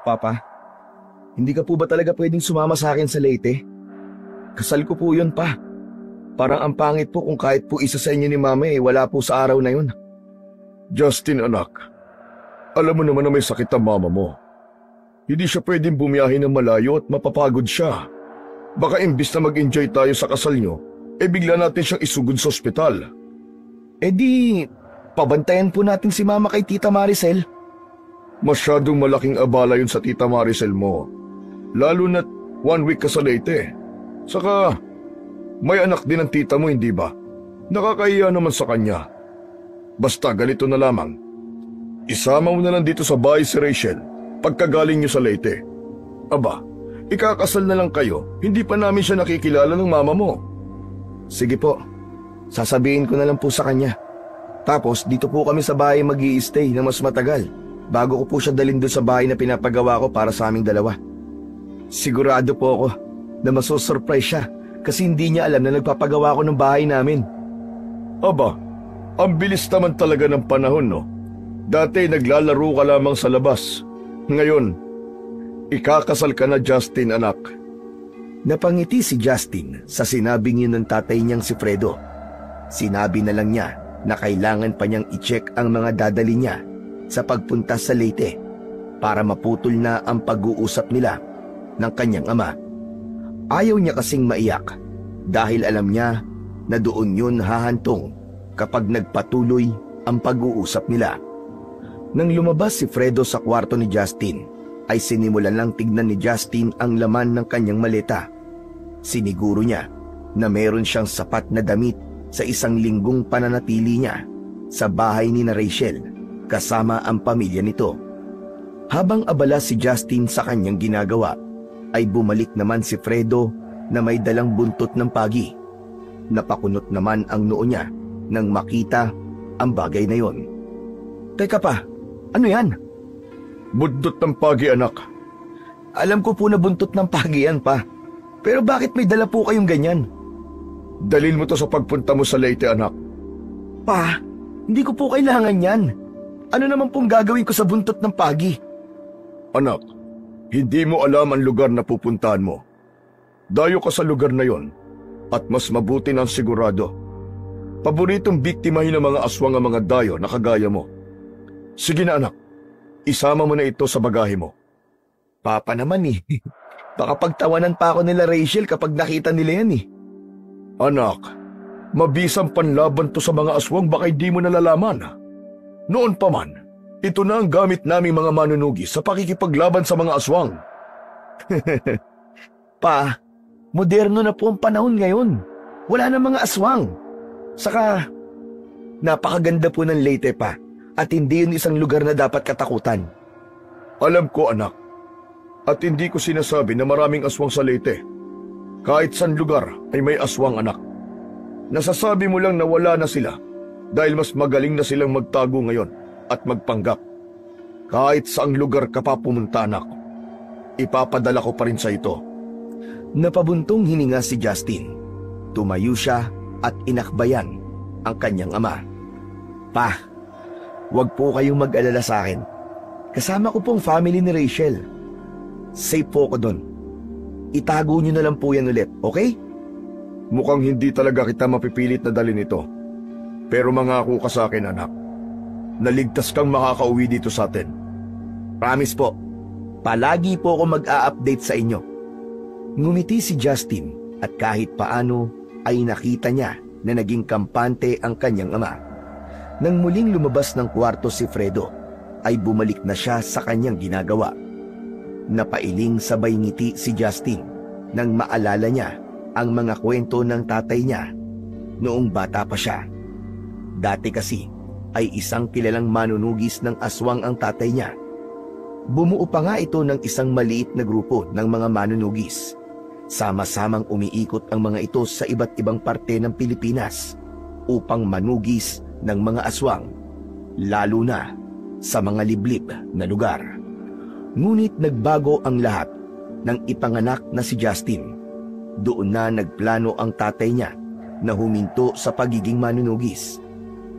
Papa. Hindi ka po ba talaga pwedeng sumama sa akin sa Leyte? Kasal ko po yun, Pa. Parang ang pangit po kung kahit po isa sa inyo ni Mama wala po sa araw na yun. Justin anak, alam mo naman na may sakit ang mama mo. Hindi siya pwedeng bumiyahe ng malayo at mapapagod siya. Baka imbis na mag-enjoy tayo sa kasal nyo, bigla natin siyang isugod sa ospital. Di, pabantayan po natin si Mama kay Tita Maricel. Masyadong malaking abala yun sa Tita Maricel mo. Lalo na't 1 week ka sa Leyte. Saka, may anak din ang tita mo, hindi ba? Nakakahiya naman sa kanya. Basta ganito na lamang. Isama mo na lang dito sa bahay si Rachel pagkagaling niyo sa Leyte. Aba, ikakasal na lang kayo, hindi pa namin siya nakikilala ng mama mo. Sige po, sasabihin ko na lang po sa kanya. Tapos dito po kami sa bahay mag-i-stay na mas matagal bago ko po siya dalhin doon sa bahay na pinapagawa ko para sa aming dalawa. Sigurado po ako na masosurprise siya kasi hindi niya alam na nagpapagawa ko ng bahay namin. Aba, ang bilis naman talaga ng panahon, no? Dati naglalaro ka lamang sa labas. Ngayon, ikakasal ka na, Justin, anak. Napangiti si Justin sa sinabing yun ng tatay niyang si Fredo. Sinabi na lang niya na kailangan pa niyang i-check ang mga dadali niya sa pagpunta sa Leyte para maputol na ang pag-uusap nila ng kanyang ama. Ayaw niya kasing maiyak dahil alam niya na doon yun hahantong kapag nagpatuloy ang pag-uusap nila. Nang lumabas si Fredo sa kwarto ni Justin, ay sinimulan lang tignan ni Justin ang laman ng kanyang maleta. Siniguro niya na meron siyang sapat na damit sa 1 linggong pananatili niya sa bahay ni na Rachel kasama ang pamilya nito. Habang abala si Justin sa kanyang ginagawa, ay bumalik naman si Fredo na may dalang buntot ng pagi. Napakunot naman ang noo niya nang makita ang bagay na yon. Teka pa, ano yan? Buntot ng pagi, anak. Alam ko po na buntot ng pagi yan, Pa. Pero bakit may dala po kayong ganyan? Dalhin mo to sa pagpunta mo sa Leyte, anak. Pa, hindi ko po kailangan yan. Ano naman pong gagawin ko sa buntot ng pagi? Anak, hindi mo alam ang lugar na pupuntahan mo. Dayo ka sa lugar na yon at mas mabuti ng sigurado. Paboritong biktimahin ng mga aswang ang mga dayo na kagaya mo. Sige na, anak. Isama mo na ito sa bagahe mo. Papa naman Baka pagtawanan pa ako nila Rachel kapag nakita nila yan Anak, mabisang panlaban to sa mga aswang baka hindi mo nalalaman. Noon pa man, ito na ang gamit naming mga manunugi sa pakikipaglaban sa mga aswang. Pa, moderno na po ang panahon ngayon. Wala na mga aswang. Saka, napakaganda po ng Leyte, Pa. At hindi yun isang lugar na dapat katakutan. Alam ko, anak. At hindi ko sinasabi na maraming aswang sa Leyte. Kahit saan lugar ay may aswang, anak. Nasasabi mo lang na wala na sila dahil mas magaling na silang magtago ngayon at magpanggap. Kahit saang lugar ka pa pumunta, anak, ipapadala ko pa rin sa ito. Napabuntong hininga si Justin. Tumayo siya at inakbayan ang kanyang ama. Pa, huwag po kayong mag-alala sa akin. Kasama ko pong family ni Rachel. Safe po ko doon. Itago niyo na lang po yan ulit, okay? Mukhang hindi talaga kita mapipilit na dalhin ito. Pero mangako ka sa akin, anak. Naligtas kang makakauwi dito sa atin. Promise po. Palagi po ako mag-a-update sa inyo. Ngumiti si Justin at kahit paano ay nakita niya na naging kampante ang kanyang ama. Nang muling lumabas ng kwarto si Fredo, ay bumalik na siya sa kanyang ginagawa. Napailing sabay ngiti si Justin nang maalala niya ang mga kwento ng tatay niya noong bata pa siya. Dati kasi ay isang kilalang manunugis ng aswang ang tatay niya. Bumuo pa nga ito ng isang maliit na grupo ng mga manunugis. Sama-samang umiikot ang mga ito sa iba't ibang parte ng Pilipinas upang manugis ng mga aswang, lalo na sa mga liblib na lugar. Ngunit nagbago ang lahat nang ipanganak na si Justin. Doon na nagplano ang tatay niya na huminto sa pagiging manunugis.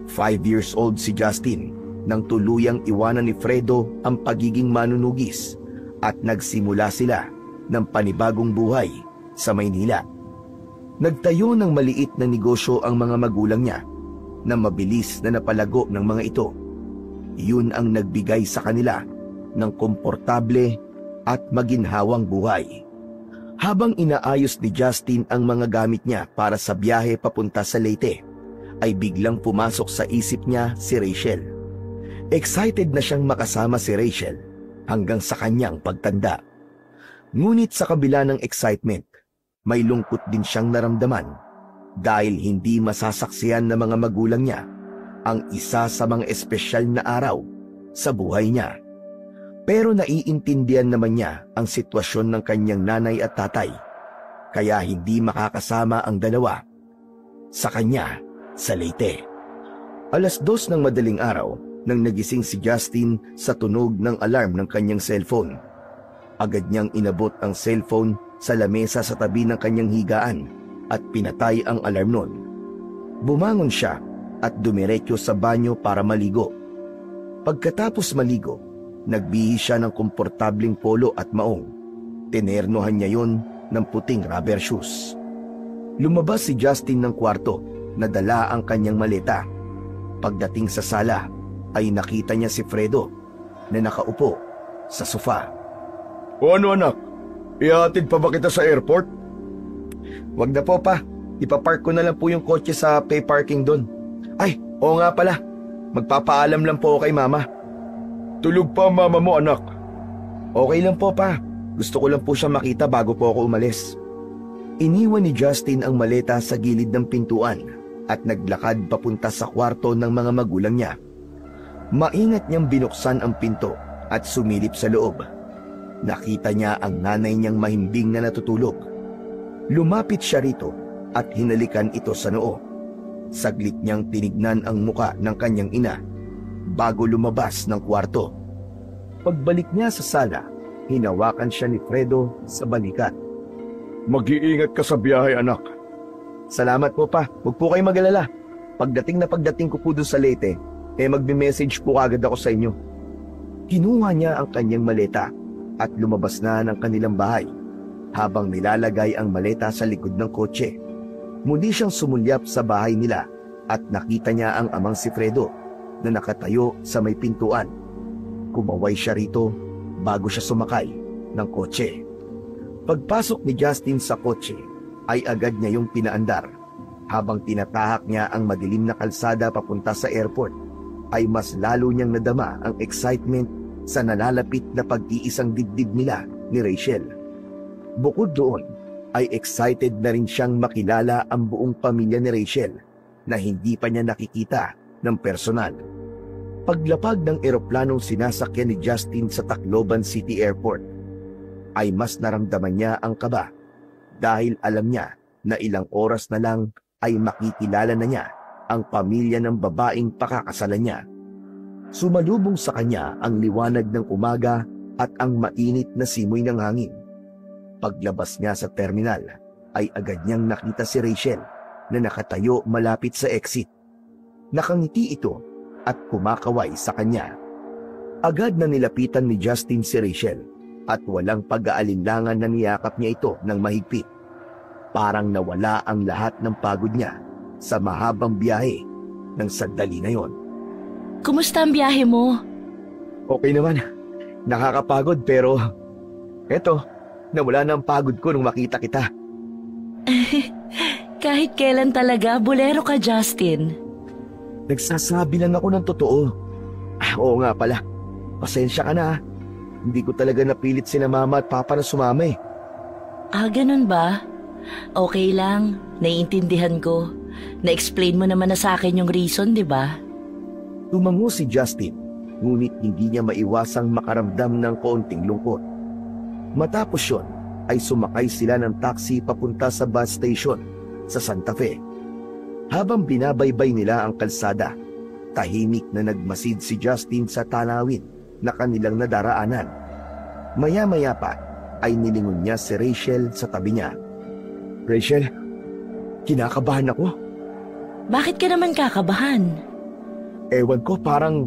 5 years old si Justin nang tuluyang iwanan ni Fredo ang pagiging manunugis at nagsimula sila ng panibagong buhay sa Maynila. Nagtayo ng maliit na negosyo ang mga magulang niya na mabilis na napalago ng mga ito. Yun ang nagbigay sa kanila ng komportable at maginhawang buhay. Habang inaayos ni Justin ang mga gamit niya para sa biyahe papunta sa Leyte, ay biglang pumasok sa isip niya si Rachel. Excited na siyang makasama si Rachel hanggang sa kanyang pagtanda. Ngunit sa kabila ng excitement, may lungkot din siyang naramdaman dahil hindi masasaksiyan ng mga magulang niya ang isa sa mga espesyal na araw sa buhay niya. Pero naiintindihan naman niya ang sitwasyon ng kanyang nanay at tatay, kaya hindi makakasama ang dalawa sa kanya sa Leyte. 2:00 ng madaling araw nang nagising si Justin sa tunog ng alarm ng kanyang cellphone. Agad niyang inabot ang cellphone sa lamesa sa tabi ng kanyang higaan at pinatay ang alarm nun. Bumangon siya at dumiretso sa banyo para maligo. Pagkatapos maligo, nagbihis siya ng komportabling polo at maong. Tinernohan niya yon ng puting rubber shoes. Lumabas si Justin ng kwarto na dala ang kanyang maleta. Pagdating sa sala, ay nakita niya si Fredo na nakaupo sa sofa. O ano anak, ihatid pa ba kita sa airport? Wag na po pa, ipapark ko na lang po yung kotse sa pay parking doon. Ay, oo nga pala, magpapaalam lang po kay mama. Tulog pa ang mama mo anak. Okay lang po pa, gusto ko lang po siya makita bago po ako umalis. Iniwan ni Justin ang maleta sa gilid ng pintuan at naglakad papunta sa kwarto ng mga magulang niya. Maingat niyang binuksan ang pinto at sumilip sa loob. Nakita niya ang nanay niyang mahimbing na natutulog. Lumapit siya rito at hinalikan ito sa noo. Saglit niyang tinignan ang muka ng kanyang ina bago lumabas ng kwarto. Pagbalik niya sa sala, hinawakan siya ni Fredo sa balikat. Mag-iingat ka sa biyahe anak. Salamat po pa, huwag po kayong mag-alala. Pagdating ko po doon sa Leyte, magme-message po agad ako sa inyo. Kinuha niya ang kanyang maleta at lumabas na ng kanilang bahay habang nilalagay ang maleta sa likod ng kotse. Muli siyang sumulyap sa bahay nila at nakita niya ang amang si Fredo na nakatayo sa may pintuan. Kumaway siya rito bago siya sumakay ng kotse. Pagpasok ni Justin sa kotse ay agad niya yung pinaandar. Habang tinatahak niya ang madilim na kalsada papunta sa airport, ay mas lalo niyang nadama ang excitement sa nalalapit na pag-iisang dibdib nila ni Rachel. Bukod doon, ay excited na rin siyang makilala ang buong pamilya ni Rachel na hindi pa niya nakikita ng personal. Paglapag ng eroplanong sinasakyan ni Justin sa Tacloban City Airport, ay mas naramdaman niya ang kaba dahil alam niya na ilang oras na lang ay makikilala na niya ang pamilya ng babaeng pakakasalan niya. Sumalubong sa kanya ang liwanag ng umaga at ang mainit na simoy ng hangin. Paglabas niya sa terminal, ay agad niyang nakita si Rachel na nakatayo malapit sa exit. Nakangiti ito at kumakaway sa kanya. Agad na nilapitan ni Justin si Rachel at walang pag-aalinlangan na niyakap niya ito ng mahigpit. Parang nawala ang lahat ng pagod niya sa mahabang biyahe ng sandali na yon. Kumusta ang biyahe mo? Okay naman. Nakakapagod pero eto, nawala na ang pagod ko nung makita kita. Kahit kailan talaga, bolero ka, Justin. Nagsasabi lang ako ng totoo. Oo nga pala. Pasensya ka na. Hindi ko talaga napilit sina mama at papa na sumama eh. Ganun ba? Okay lang. Naiintindihan ko. Na-explain mo naman na sa akin yung reason, di ba? Tumango si Justin, ngunit hindi niya maiwasang makaramdam ng kaunting lungkot. Matapos yun, ay sumakay sila ng taxi papunta sa bus station sa Santa Fe. Habang binabaybay nila ang kalsada, tahimik na nagmasid si Justin sa tanawin na kanilang nadaraanan. Maya-maya pa ay nilingon niya si Rachel sa tabi niya. Rachel, kinakabahan ako. Bakit ka naman kakabahan? Ewan ko, parang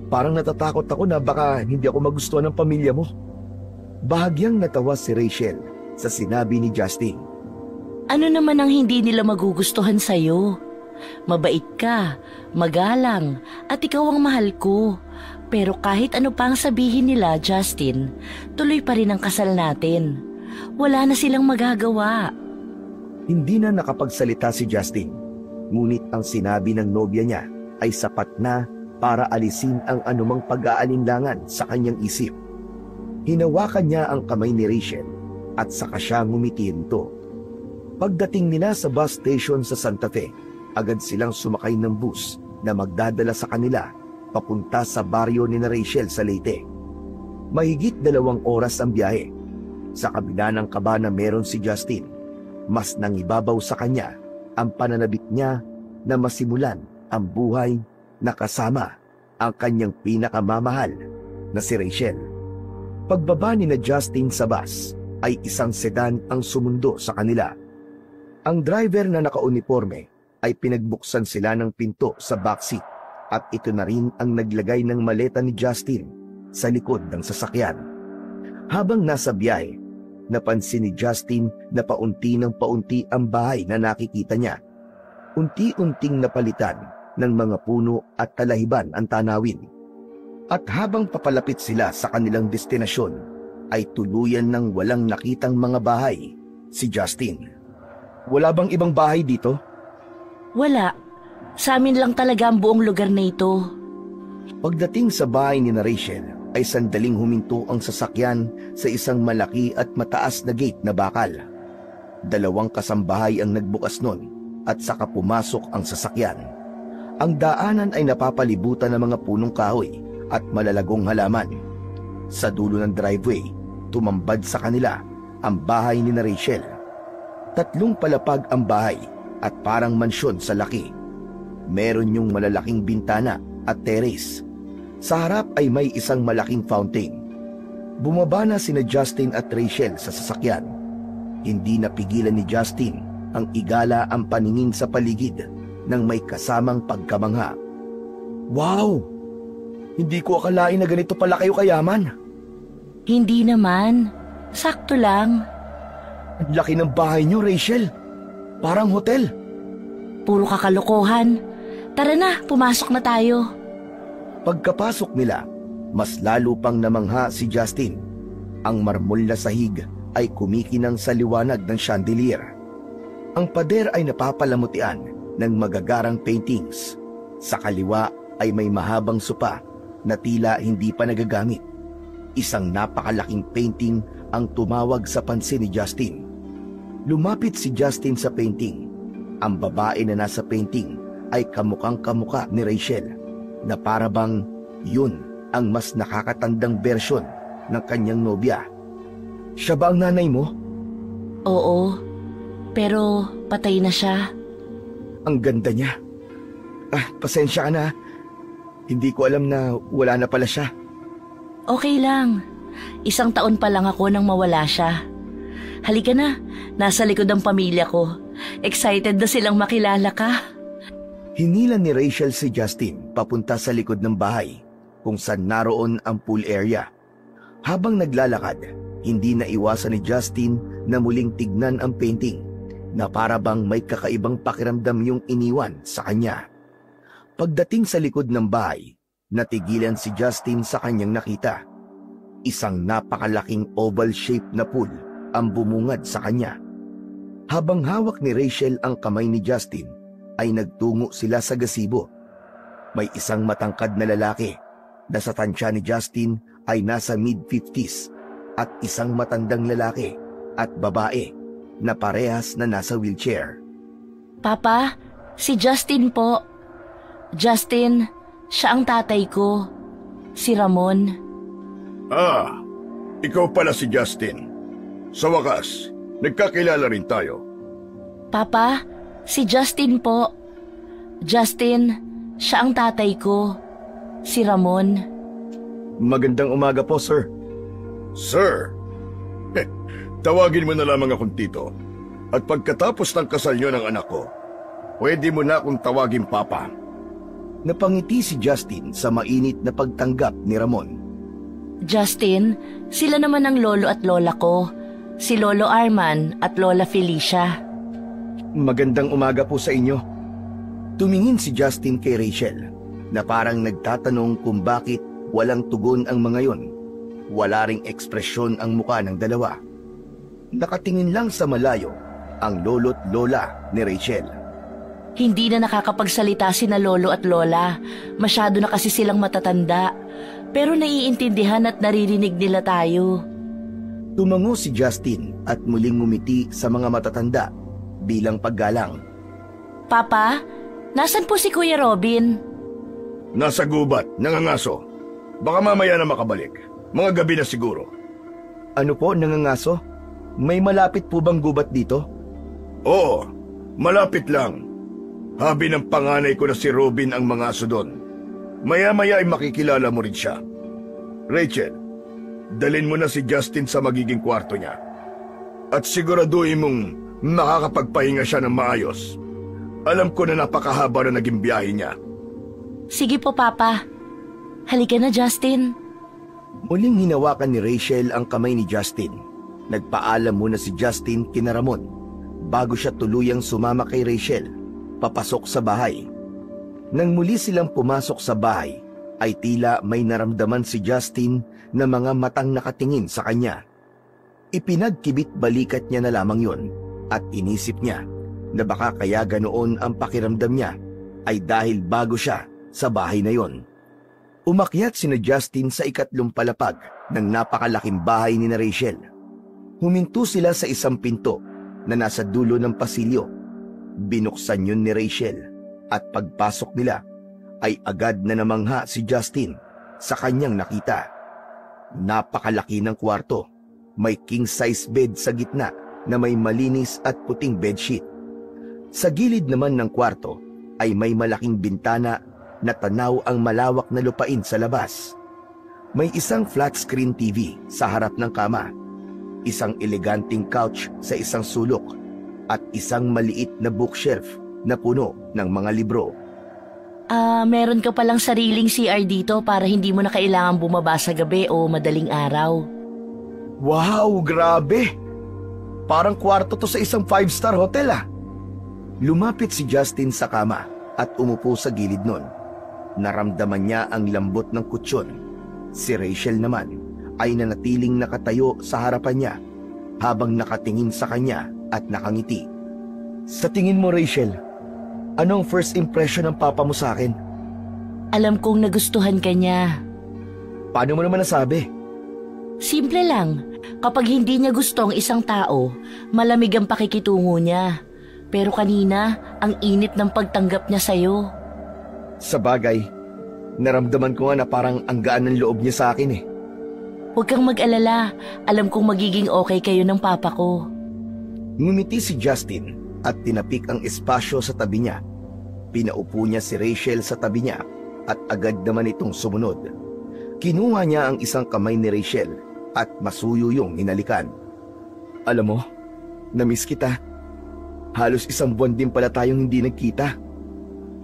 natatakot ako na baka hindi ako magustuhan ng pamilya mo. Bahagyang natawa si Rachel sa sinabi ni Justin. Ano naman ang hindi nila magugustuhan sa'yo? Mabait ka, magalang, at ikaw ang mahal ko. Pero kahit ano pang sabihin nila, Justin, tuloy pa rin ang kasal natin. Wala na silang magagawa. Hindi na nakapagsalita si Justin, ngunit ang sinabi ng nobya niya ay sapat na para alisin ang anumang pag-aalinlangan sa kanyang isip. Hinawakan niya ang kamay ni Rachel at saka siya ngumiti nito. Pagdating nila sa bus station sa Santa Fe, agad silang sumakay ng bus na magdadala sa kanila papunta sa baryo ni Rachel sa Leyte. Mahigit 2 oras ang biyahe. Sa kabila ng kaba na meron si Justin, mas nangibabaw sa kanya ang pananabik niya na masimulan ang buhay na kasama ang kanyang pinakamamahal na si Rachel. Pagbaba ni Justin sa bus ay isang sedan ang sumundo sa kanila. Ang driver na nakauniforme ay pinagbuksan sila ng pinto sa backseat at ito na rin ang naglagay ng maleta ni Justin sa likod ng sasakyan. Habang nasa biyahe, napansin ni Justin na paunti ng paunti ang bahay na nakikita niya. Unti-unting napalitan ng mga puno at talahiban ang tanawin. At habang papalapit sila sa kanilang destinasyon, ay tuluyan ng walang nakitang mga bahay si Justin. Wala bang ibang bahay dito? Wala. Sa amin lang talaga ang buong lugar na ito. Pagdating sa bahay ni Rachel, ay sandaling huminto ang sasakyan sa isang malaki at mataas na gate na bakal. 2 kasambahay ang nagbukas nun at saka pumasok ang sasakyan. Ang daanan ay napapalibutan ng mga punong kahoy at malalagong halaman. Sa dulo ng driveway, tumambad sa kanila ang bahay ni Rachel. 3 palapag ang bahay at parang mansyon sa laki. Meron yung malalaking bintana at terrace. Sa harap ay may isang malaking fountain. Bumaba na sina Justin at Rachel sa sasakyan. Hindi napigilan ni Justin ang igala ang paningin sa paligid ng may kasamang pagkamangha. Wow! Hindi ko akalain na ganito pala kayo kayaman. Hindi naman. Sakto lang. Ang laki ng bahay niyo, Rachel. Parang hotel. Puro kakalokohan. Tara na, pumasok na tayo. Pagkapasok nila, mas lalo pang namangha si Justin. Ang marmol na sahig ay kumikinang sa liwanag ng chandelier. Ang pader ay napapalamutian ng magagarang paintings. Sa kaliwa ay may mahabang sopa na tila hindi pa nagagamit. Isang napakalaking painting ang tumawag sa pansin ni Justin. Lumapit si Justin sa painting. Ang babae na nasa painting ay kamukhang-kamukha ni Rachel, na para bang yun ang mas nakakatandang bersyon ng kanyang nobya. Siya ba ang nanay mo? Oo, pero patay na siya. Ang ganda niya. Pasensya ka na. Hindi ko alam na wala na pala siya. Okay lang. 1 taon pa lang ako nang mawala siya. Halika na, nasa likod ang pamilya ko. Excited na silang makilala ka. Hinilan ni Rachel si Justin papunta sa likod ng bahay kung saan naroon ang pool area. Habang naglalakad, hindi na iwasan ni Justin na muling tignan ang painting na para bang may kakaibang pakiramdam yung iniwan sa kanya. Pagdating sa likod ng bahay, natigilan si Justin sa kanyang nakita. Isang napakalaking oval shape na pool ang bumungad sa kanya. Habang hawak ni Rachel ang kamay ni Justin, ay nagtungo sila sa gazebo. May isang matangkad na lalaki na sa tansya ni Justin ay nasa mid-50s at isang matandang lalaki at babae na parehas na nasa wheelchair. Papa, si Justin po. Justin, siya ang tatay ko. Si Ramon. Ikaw pala si Justin. Sa wakas, nagkakilala rin tayo. Papa, si Justin po. Justin, siya ang tatay ko. Si Ramon. Magandang umaga po, sir. Sir, tawagin mo na lamang akong tito. At pagkatapos ng kasal niyo ng anak ko, pwede mo na akong tawagin Papa. Napangiti si Justin sa mainit na pagtanggap ni Ramon. Justin, sila naman ang lolo at lola ko. Si Lolo Arman at Lola Felicia. Magandang umaga po sa inyo. Tumingin si Justin kay Rachel na parang nagtatanong kung bakit walang tugon ang mga yon. Wala ring ekspresyon ang muka ng dalawa. Nakatingin lang sa malayo ang lolo't lola ni Rachel. Hindi na nakakapagsalita sina lolo at lola. Masyado na kasi silang matatanda. Pero naiintindihan at naririnig nila tayo. Tumango si Justin at muling ngumiti sa mga matatanda bilang paggalang. Papa, nasan po si Kuya Robin? Nasa gubat, nangangaso. Baka mamaya na makabalik. Mga gabi na siguro. Ano po, nangangaso? May malapit po bang gubat dito? Oo, malapit lang. Habi ng panganay ko na si Robin ang mga aso doon. Maya-maya ay makikilala mo rin siya. Rachel, dalhin mo na si Justin sa magiging kwarto niya. At siguraduhin mong makakapagpahinga siya ng maayos. Alam ko na napakahaba na naging biyahe niya. Sige po, Papa. Halika na, Justin. Muling hinawakan ni Rachel ang kamay ni Justin. Nagpaalam muna si Justin kina Ramon bago siya tuluyang sumama kay Rachel, papasok sa bahay. Nang muli silang pumasok sa bahay, ay tila may naramdaman si Justin na mga matang nakatingin sa kanya. Ipinagkibit balikat niya na lamang yon at inisip niya na baka kaya ganoon ang pakiramdam niya ay dahil bago siya sa bahay na yon. Umakyat sina Justin sa ikatlong palapag ng napakalaking bahay ni na Rachel. Huminto sila sa isang pinto na nasa dulo ng pasilyo. Binuksan yun ni Rachel at pagpasok nila ay agad na namangha si Justin sa kanyang nakita. Napakalaki ng kwarto. May king-size bed sa gitna na may malinis at puting bedsheet. Sa gilid naman ng kwarto ay may malaking bintana na tanaw ang malawak na lupain sa labas. May isang flat screen TV sa harap ng kama, isang eleganting couch sa isang sulok, at isang maliit na bookshelf na puno ng mga libro. Meron ka palang sariling CR dito para hindi mo na kailangan bumaba sa gabi o madaling araw. Wow, grabe! Parang kwarto to sa isang 5-star hotel ah. Lumapit si Justin sa kama at umupo sa gilid nun. Naramdaman niya ang lambot ng kutsyon. Si Rachel naman ay nanatiling nakatayo sa harapan niya habang nakatingin sa kanya at nakangiti. Sa tingin mo, Rachel, anong first impression ng papa mo sa akin? Alam kong nagustuhan ka niya. Paano mo naman nasabi? Simple lang. Kapag hindi niya gusto ang isang tao, malamig ang pakikitungo niya. Pero kanina, ang init ng pagtanggap niya sa'yo. Sa bagay, naramdaman ko nga na parang ang gaan ng loob niya sa akin eh. Huwag kang mag-alala. Alam kong magiging okay kayo ng papa ko. Ngumiti si Justin at tinapik ang espasyo sa tabi niya. Pinaupo niya si Rachel sa tabi niya at agad naman itong sumunod. Kinuha niya ang isang kamay ni Rachel at masuyuyong hinalikan. Alam mo, namiss kita. Halos isang buwan din pala tayong hindi nagkita.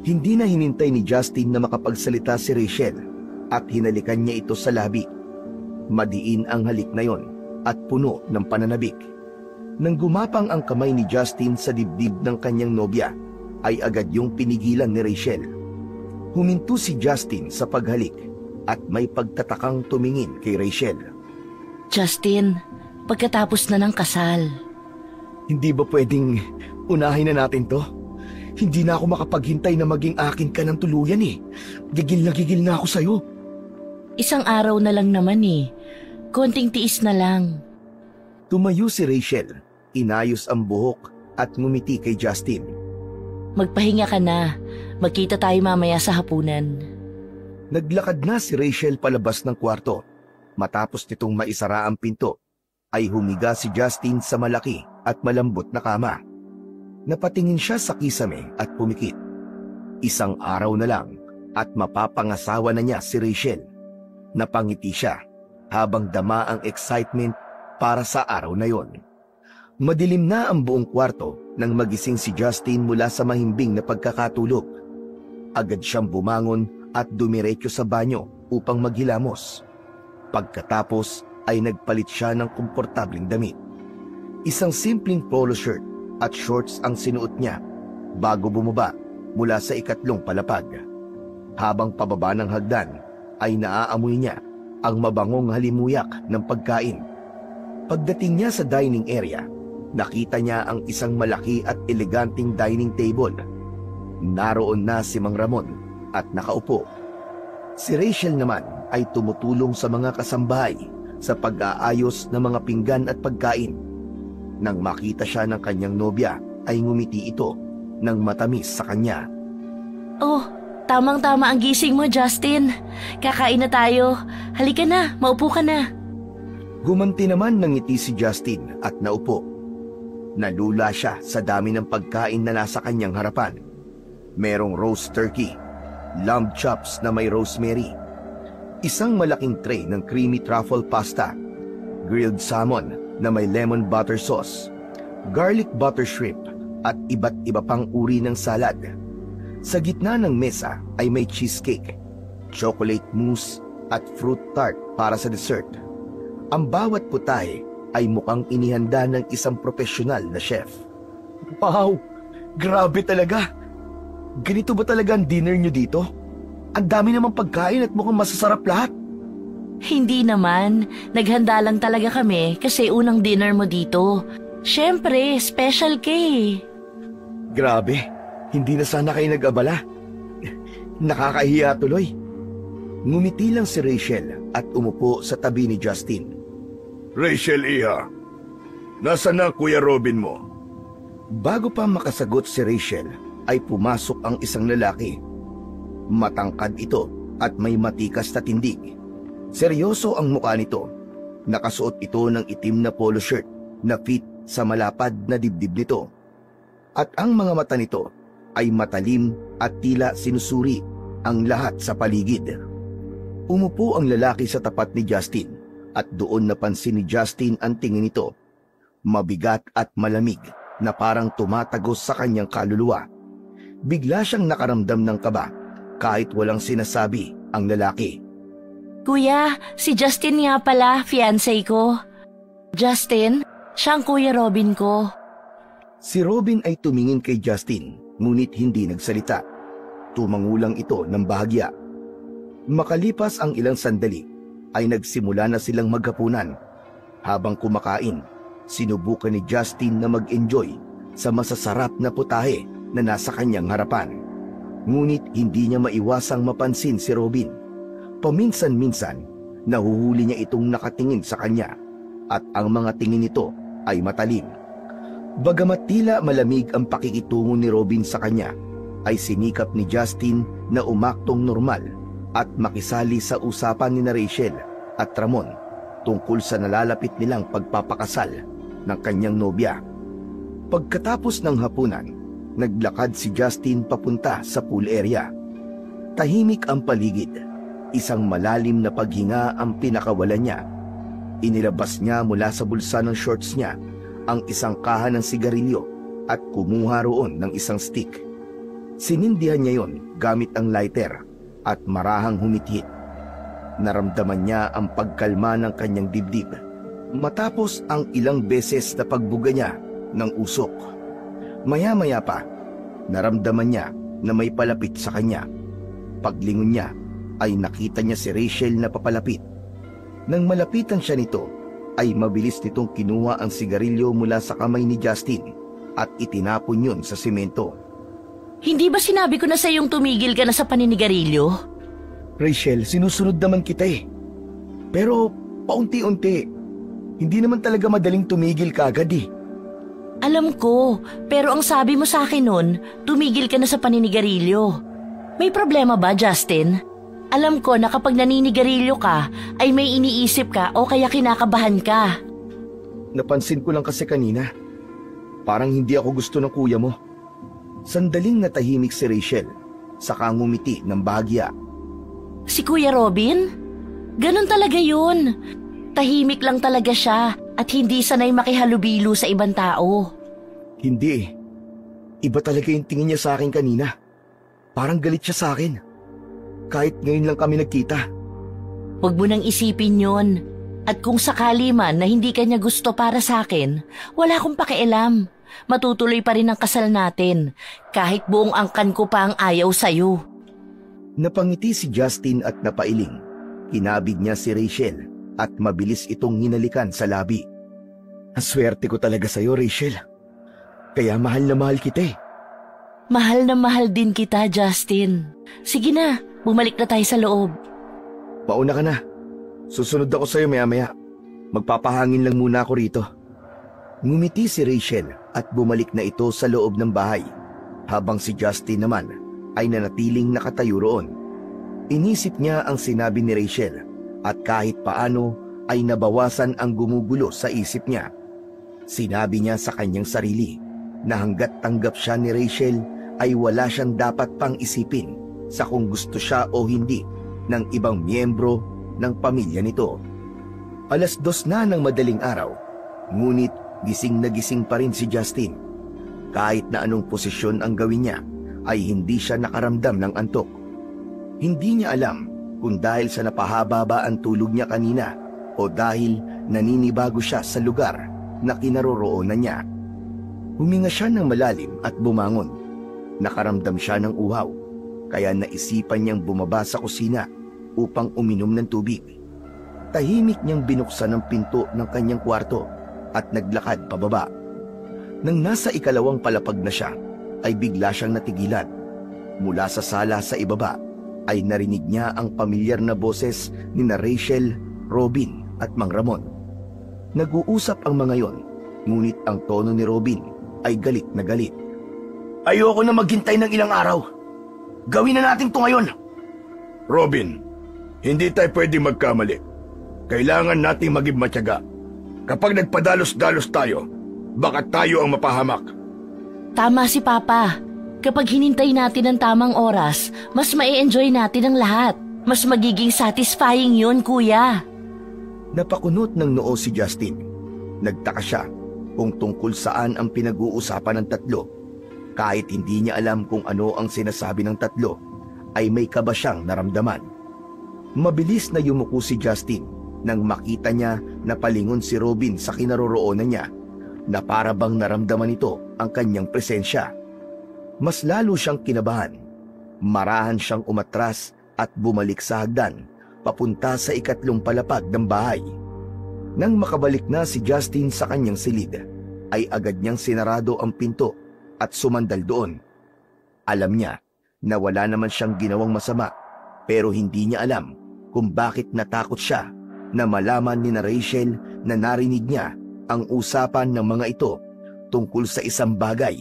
Hindi na hinintay ni Justin na makapagsalita si Rachel at hinalikan niya ito sa labi. Madiin ang halik na yon at puno ng pananabik. Nang gumapang ang kamay ni Justin sa dibdib ng kanyang nobya, ay agad yung pinigilan ni Rachel. Huminto si Justin sa paghalik at may pagtatakang tumingin kay Rachel. Justin, pagkatapos na ng kasal. Hindi ba pwedeng unahin na natin to? Hindi na ako makapaghintay na maging akin ka ng tuluyan eh. Gigil na ako sa'yo. Isang araw na lang naman eh. Konting tiis na lang. Tumayo si Rachel, inayos ang buhok at ngumiti kay Justin. Magpahinga ka na. Magkita tayo mamaya sa hapunan. Naglakad na si Rachel palabas ng kwarto. Matapos nitong maisara ang pinto, ay humiga si Justin sa malaki at malambot na kama. Napatingin siya sa kisame at pumikit. Isang araw na lang at mapapangasawa na niya si Rachel. Napangiti siya habang dama ang excitement para sa araw na yon. Madilim na ang buong kwarto nang magising si Justin mula sa mahimbing na pagkakatulog. Agad siyang bumangon at dumiretso sa banyo upang maghilamos. Pagkatapos ay nagpalit siya ng komportableng damit. Isang simpleng polo shirt at shorts ang sinuot niya bago bumaba mula sa ikatlong palapag. Habang pababa ng hagdan ay naaamoy niya ang mabangong halimuyak ng pagkain. Pagdating niya sa dining area, nakita niya ang isang malaki at eleganteng dining table. Naroon na si Mang Ramon at nakaupo. Si Rachel naman ay tumutulong sa mga kasambahay sa pag-aayos ng mga pinggan at pagkain. Nang makita siya ng kanyang nobya ay ngumiti ito ng matamis sa kanya. Oh, tamang-tama ang gising mo, Justin. Kakain na tayo. Halika na, maupo ka na. Gumanti naman ng ngiti si Justin at naupo. Nalula siya sa dami ng pagkain na nasa kanyang harapan. Merong roast turkey, lamb chops na may rosemary, isang malaking tray ng creamy truffle pasta, grilled salmon na may lemon butter sauce, garlic butter shrimp at iba't iba pang uri ng salad. Sa gitna ng mesa ay may cheesecake, chocolate mousse at fruit tart para sa dessert. Ang bawat putahe ay mukhang inihanda ng isang profesional na chef. Wow! Grabe talaga! Ganito ba talaga ang dinner nyo dito? Ang dami namang pagkain at mukhang masasarap lahat. Hindi naman. Naghanda lang talaga kami kasi unang dinner mo dito. Siyempre, special ka eh. Grabe, hindi na sana kayo nag-abala. Nakakahiya tuloy. Ngumiti lang si Rachel at umupo sa tabi ni Justin. Rachel, iha. Nasaan na Kuya Robin mo? Bago pa makasagot si Rachel, ay pumasok ang isang lalaki. Matangkad ito at may matikas na tindig. Seryoso ang mukha nito. Nakasuot ito ng itim na polo shirt na fit sa malapad na dibdib nito. At ang mga mata nito ay matalim at tila sinusuri ang lahat sa paligid. Umupo ang lalaki sa tapat ni Justin at doon napansin ni Justin ang tingin nito. Mabigat at malamig na parang tumatagos sa kanyang kaluluwa. Bigla siyang nakaramdam ng kaba kahit walang sinasabi ang lalaki. Kuya, si Justin nga pala, fiancé ko. Justin, siya ang Kuya Robin ko. Si Robin ay tumingin kay Justin, ngunit hindi nagsalita. Tumangulang ito ng bahagya. Makalipas ang ilang sandali, ay nagsimula na silang maghapunan. Habang kumakain, sinubukan ni Justin na mag-enjoy sa masasarap na putahe na nasa kanyang harapan. Ngunit hindi niya maiwasang mapansin si Robin. Paminsan-minsan, nahuhuli niya itong nakatingin sa kanya at ang mga tingin nito ay matalim. Bagamat tila malamig ang pakikitungo ni Robin sa kanya, ay sinikap ni Justin na umaktong normal at makisali sa usapan ni Rachel at Ramon tungkol sa nalalapit nilang pagpapakasal ng kanyang nobya. Pagkatapos ng hapunan, naglakad si Justin papunta sa pool area. Tahimik ang paligid. Isang malalim na paghinga ang pinakawalan niya. Inilabas niya mula sa bulsa ng shorts niya ang isang kaha ng sigarilyo at kumuha roon ng isang stick. Sinindihan niya yon gamit ang lighter at marahang humithit. Naramdaman niya ang pagkalma ng kanyang dibdib matapos ang ilang beses na pagbuga niya ng usok. Maya-maya pa, naramdaman niya na may palapit sa kanya. Paglingon niya, ay nakita niya si Rachel na papalapit. Nang malapitan siya nito, ay mabilis nitong kinuha ang sigarilyo mula sa kamay ni Justin at itinapon yun sa simento. Hindi ba sinabi ko na sa iyong tumigil ka na sa paninigarilyo? Rachel, sinusunod naman kita eh. Pero paunti-unti, hindi naman talaga madaling tumigil kaagad eh. Alam ko, pero ang sabi mo sa akin nun, tumigil ka na sa paninigarilyo. May problema ba, Justin? Alam ko na kapag naninigarilyo ka, ay may iniisip ka o kaya kinakabahan ka. Napansin ko lang kasi kanina, parang hindi ako gusto ng kuya mo. Sandaling natahimik si Rachel, saka ngumiti ng bahagya. Si Kuya Robin? Ganon talaga yun. Tahimik lang talaga siya at hindi sanay makihalubilo sa ibang tao. Hindi eh. Iba talaga yung tingin niya sa akin kanina. Parang galit siya sa akin. Kahit ngayon lang kami nagkita. Huwag mo nang isipin yon. At kung sakali man na hindi ka niya gusto para sa akin, wala akong pakialam. Matutuloy pa rin ang kasal natin, kahit buong angkan ko pa ang ayaw sa'yo. Napangiti si Justin at napailing. Kinabig niya si Rachel at mabilis itong hinalikan sa labi. Ang swerte ko talaga sa'yo, Rachel. Kaya mahal na mahal kita eh. Mahal na mahal din kita, Justin. Sige na, bumalik na tayo sa loob. Pauna ka na. Susunod ako sa'yo maya-maya. Magpapahangin lang muna ako rito. Ngumiti si Rachel at bumalik na ito sa loob ng bahay, habang si Justin naman ay nanatiling nakatayo roon. Inisip niya ang sinabi ni Rachel at kahit paano ay nabawasan ang gumugulo sa isip niya. Sinabi niya sa kanyang sarili na hanggat tanggap siya ni Rachel ay wala siyang dapat pang isipin sa kung gusto siya o hindi ng ibang miyembro ng pamilya nito. 2:00 na ng madaling araw, ngunit gising na gising pa rin si Justin. Kahit na anong posisyon ang gawin niya, ay hindi siya nakaramdam ng antok. Hindi niya alam kung dahil sa napahaba ba ang tulog niya kanina o dahil naninibago siya sa lugar na kinaroroonan niya. Huminga siya ng malalim at bumangon. Nakaramdam siya ng uhaw, kaya naisipan niyang bumaba sa kusina upang uminom ng tubig. Tahimik niyang binuksan ang pinto ng kanyang kwarto at naglakad pababa. Nang nasa 2nd palapag na siya, ay bigla siyang natigilan. Mula sa sala sa ibaba, ay narinig niya ang pamilyar na boses ni na Rachel, Robin at Mang Ramon. Nag-uusap ang mga yon, ngunit ang tono ni Robin ay galit na galit. Ayoko na maghintay ng ilang araw. Gawin na natin to ngayon. Robin, hindi tayo pwedeng magkamali. Kailangan nating maging matyaga. Kapag nagpadalos-dalos tayo, baka tayo ang mapahamak. Tama si Papa. Kapag hinintay natin ang tamang oras, mas ma-enjoy natin ang lahat. Mas magiging satisfying yun, Kuya. Napakunot ng noo si Justin. Nagtaka siya kung tungkol saan ang pinag-uusapan ng tatlo. Kahit hindi niya alam kung ano ang sinasabi ng tatlo, ay may kaba siyang naramdaman. Mabilis na yumuko si Justin nang makita niya na palingon si Robin sa kinaroroonan niya, na para bang naramdaman nito ang kanyang presensya. Mas lalo siyang kinabahan. Marahan siyang umatras at bumalik sa hagdan, papunta sa 3rd palapag ng bahay. Nang makabalik na si Justin sa kanyang silid, ay agad niyang sinarado ang pinto at sumandal doon. Alam niya na wala naman siyang ginawang masama, pero hindi niya alam kung bakit natakot siya na malaman ni na Rachel na narinig niya ang usapan ng mga ito tungkol sa isang bagay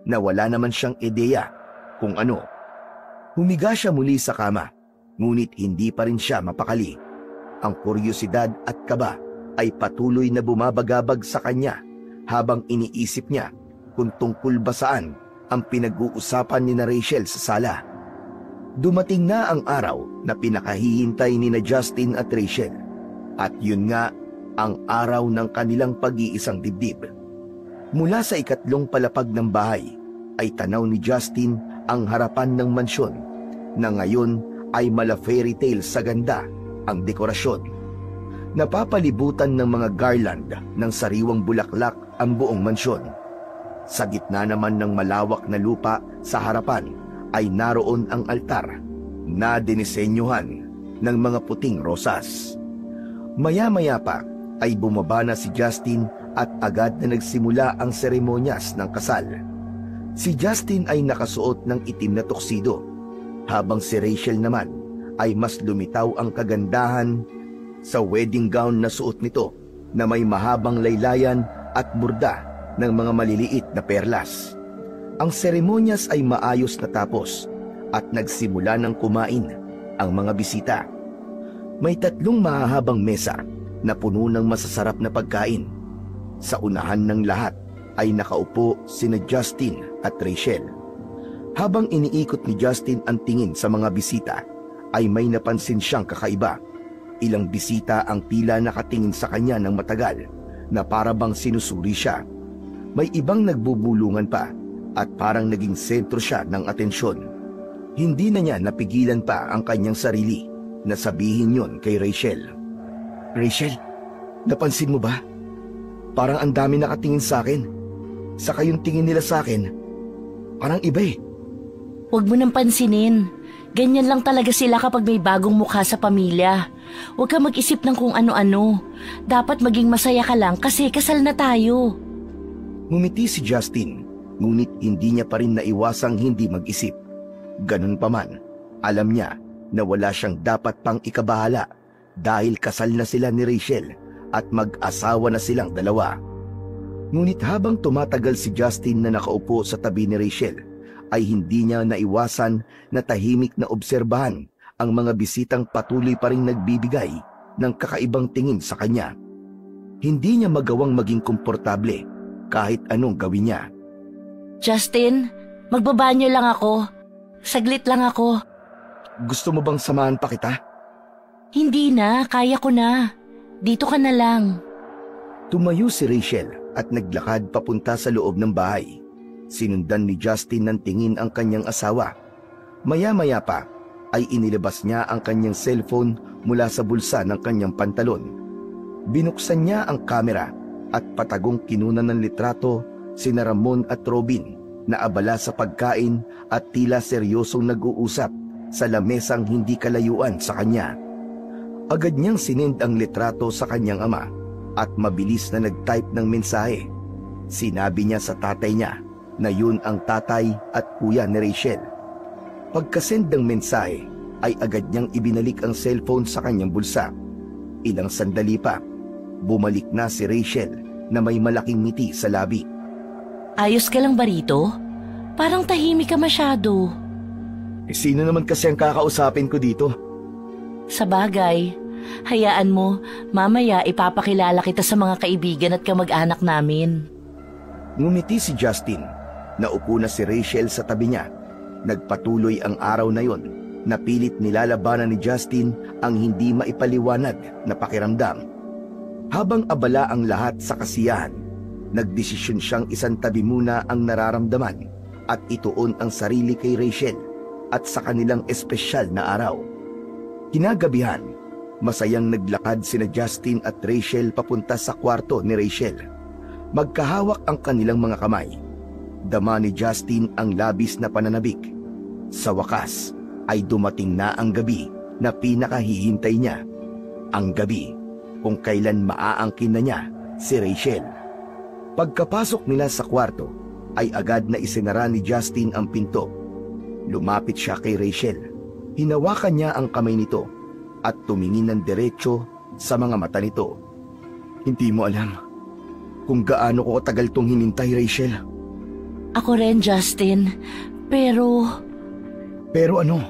na wala naman siyang ideya kung ano. Humiga siya muli sa kama, ngunit hindi pa rin siya mapakali. Ang kuryosidad at kaba ay patuloy na bumabagabag sa kanya habang iniisip niya kung tungkol ba saan ang pinag-uusapan ni na Rachel sa sala. Dumating na ang araw na pinakahihintay ni na Justin at Rachel, at yun nga ang araw ng kanilang pag-iisang dibdib. Mula sa 2nd palapag ng bahay ay tanaw ni Justin ang harapan ng mansyon na ngayon ay mala fairy tale sa ganda ang dekorasyon. Napapalibutan ng mga garland ng sariwang bulaklak ang buong mansyon. Sa gitna naman ng malawak na lupa sa harapan ay naroon ang altar na dinisenyuhan ng mga puting rosas. Maya-maya pa ay bumaba na si Justin at agad na nagsimula ang seremonyas ng kasal. Si Justin ay nakasuot ng itim na tuxedo, habang si Rachel naman ay mas lumitaw ang kagandahan sa wedding gown na suot nito na may mahabang laylayan at burda ng mga maliliit na perlas. Ang seremonyas ay maayos na tapos at nagsimula ng kumain ang mga bisita. May 3 mahahabang mesa na puno ng masasarap na pagkain. Sa unahan ng lahat ay nakaupo sina Justin at Rachel. Habang iniikot ni Justin ang tingin sa mga bisita, ay may napansin siyang kakaiba. Ilang bisita ang tila nakatingin sa kanya ng matagal, na para bang sinusuri siya. May ibang nagbubulungan pa at parang naging sentro siya ng atensyon. Hindi na niya napigilan pa ang kanyang sarili na sabihin yon kay Rachel. Rachel, napansin mo ba? Parang ang dami nakatingin sa akin. Saka yung tingin nila sa akin, parang iba eh. Huwag mo nang pansinin. Ganyan lang talaga sila kapag may bagong mukha sa pamilya. Huwag ka mag-isip ng kung ano-ano. Dapat maging masaya ka lang kasi kasal na tayo. Ngumiti si Justin, ngunit hindi niya pa rin naiwasang hindi mag-isip. Ganun pa man, alam niya na wala siyang dapat pang ikabahala dahil kasal na sila ni Rachel at mag-asawa na silang dalawa. Ngunit habang tumatagal si Justin na nakaupo sa tabi ni Rachel, ay hindi niya naiwasan na tahimik na obserbahan ang mga bisitang patuloy pa rin nagbibigay ng kakaibang tingin sa kanya. Hindi niya magawang maging komportable kahit anong gawin niya. Justin, magbabanyo lang ako. Saglit lang ako. Gusto mo bang samahan pa kita? Hindi na, kaya ko na. Dito ka na lang. Tumayo si Rachel at naglakad papunta sa loob ng bahay. Sinundan ni Justin ng tingin ang kanyang asawa. Maya-maya pa ay inilabas niya ang kanyang cellphone mula sa bulsa ng kanyang pantalon. Binuksan niya ang kamera at patagong kinunan ng litrato sina Ramon at Robin na abala sa pagkain at tila seryosong nag-uusap sa lamesang hindi kalayuan sa kanya. Agad niyang sinend ang litrato sa kanyang ama at mabilis na nag-type ng mensahe. Sinabi niya sa tatay niya na yun ang tatay at kuya ni Rachel. Pagkasend ng mensahe ay agad niyang ibinalik ang cellphone sa kanyang bulsa. Ilang sandali pa, bumalik na si Rachel na may malaking ngiti sa labi. Ayos ka lang ba rito? Parang tahimik ka masyado. Sino naman kasi ang kakausapin ko dito? Sa bagay, hayaan mo, mamaya ipapakilala kita sa mga kaibigan at kamag-anak namin. Ngumiti si Justin. Naupo na si Rachel sa tabi niya. Nagpatuloy ang araw na yon na pilit nilalabanan ni Justin ang hindi maipaliwanag na pakiramdam. Habang abala ang lahat sa kasiyahan, nagdesisyon siyang isantabi muna ang nararamdaman at ituon ang sarili kay Rachel at sa kanilang espesyal na araw. Kinagabihan, masayang naglakad sina Justin at Rachel papunta sa kwarto ni Rachel. Magkahawak ang kanilang mga kamay. Dama ni Justin ang labis na pananabik. Sa wakas ay dumating na ang gabi na pinakahihintay niya. Ang gabi kung kailan maaangkin na niya si Rachel. Pagkapasok nila sa kwarto ay agad na isinara ni Justin ang pinto. Lumapit siya kay Rachel. Hinawakan niya ang kamay nito at tumingin ng diretso sa mga mata nito. Hindi mo alam kung gaano ko katagal tong hinintay, Rachel. Ako rin, Justin. Pero ano?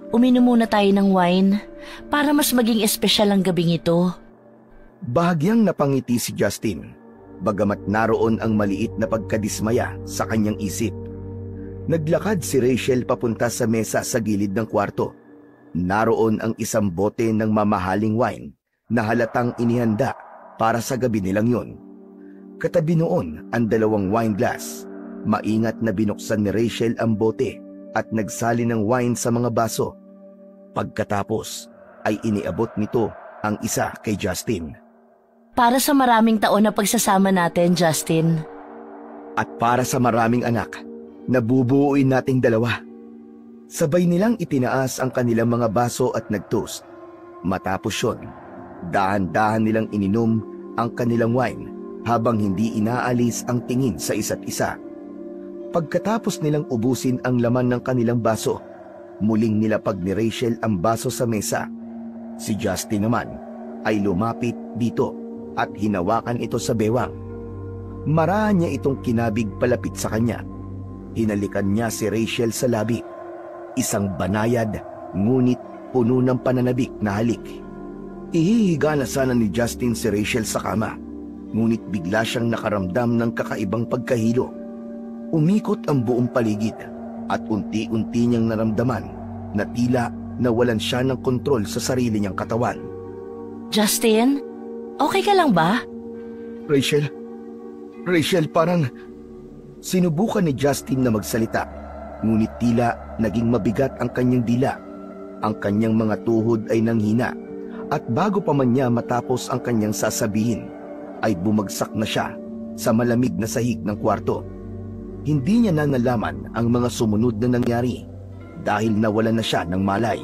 Uminom muna tayo ng wine para mas maging espesyal ang gabing ito. Bahagyang napangiti si Justin, bagamat naroon ang maliit na pagkadismaya sa kanyang isip. Naglakad si Rachel papunta sa mesa sa gilid ng kwarto. Naroon ang isang bote ng mamahaling wine na halatang inihanda para sa gabi nilang yon. Katabi noon ang 2 wine glass. Maingat na binuksan ni Rachel ang bote at nagsali ng wine sa mga baso. Pagkatapos ay iniabot nito ang isa kay Justin. Para sa maraming taon na pagsasama natin, Justin. At para sa maraming anak na bubuuin nating 2. Sabay nilang itinaas ang kanilang mga baso at nag-toast. Matapos yun, dahan-dahan nilang ininom ang kanilang wine habang hindi inaalis ang tingin sa isa't isa. Pagkatapos nilang ubusin ang laman ng kanilang baso, muling nilapag ni Rachel ang baso sa mesa. Si Justin naman ay lumapit dito at hinawakan ito sa bewang. Marahan niya itong kinabig palapit sa kanya. Hinalikan niya si Rachel sa labi. Isang banayad ngunit puno ng pananabik na halik. Ihihiga na sana ni Justin si Rachel sa kama, ngunit bigla siyang nakaramdam ng kakaibang pagkahilo. Umikot ang buong paligid at unti-unti niyang naramdaman na tila nawalan siya ng kontrol sa sarili niyang katawan. Justin, okay ka lang ba? Rachel, parang... Sinubukan ni Justin na magsalita, ngunit tila naging mabigat ang kanyang dila. Ang kanyang mga tuhod ay nanghina at bago pa man niya matapos ang kanyang sasabihin, ay bumagsak na siya sa malamig na sahig ng kwarto. Hindi niya na nalaman ang mga sumunod na nangyari dahil nawalan na siya ng malay.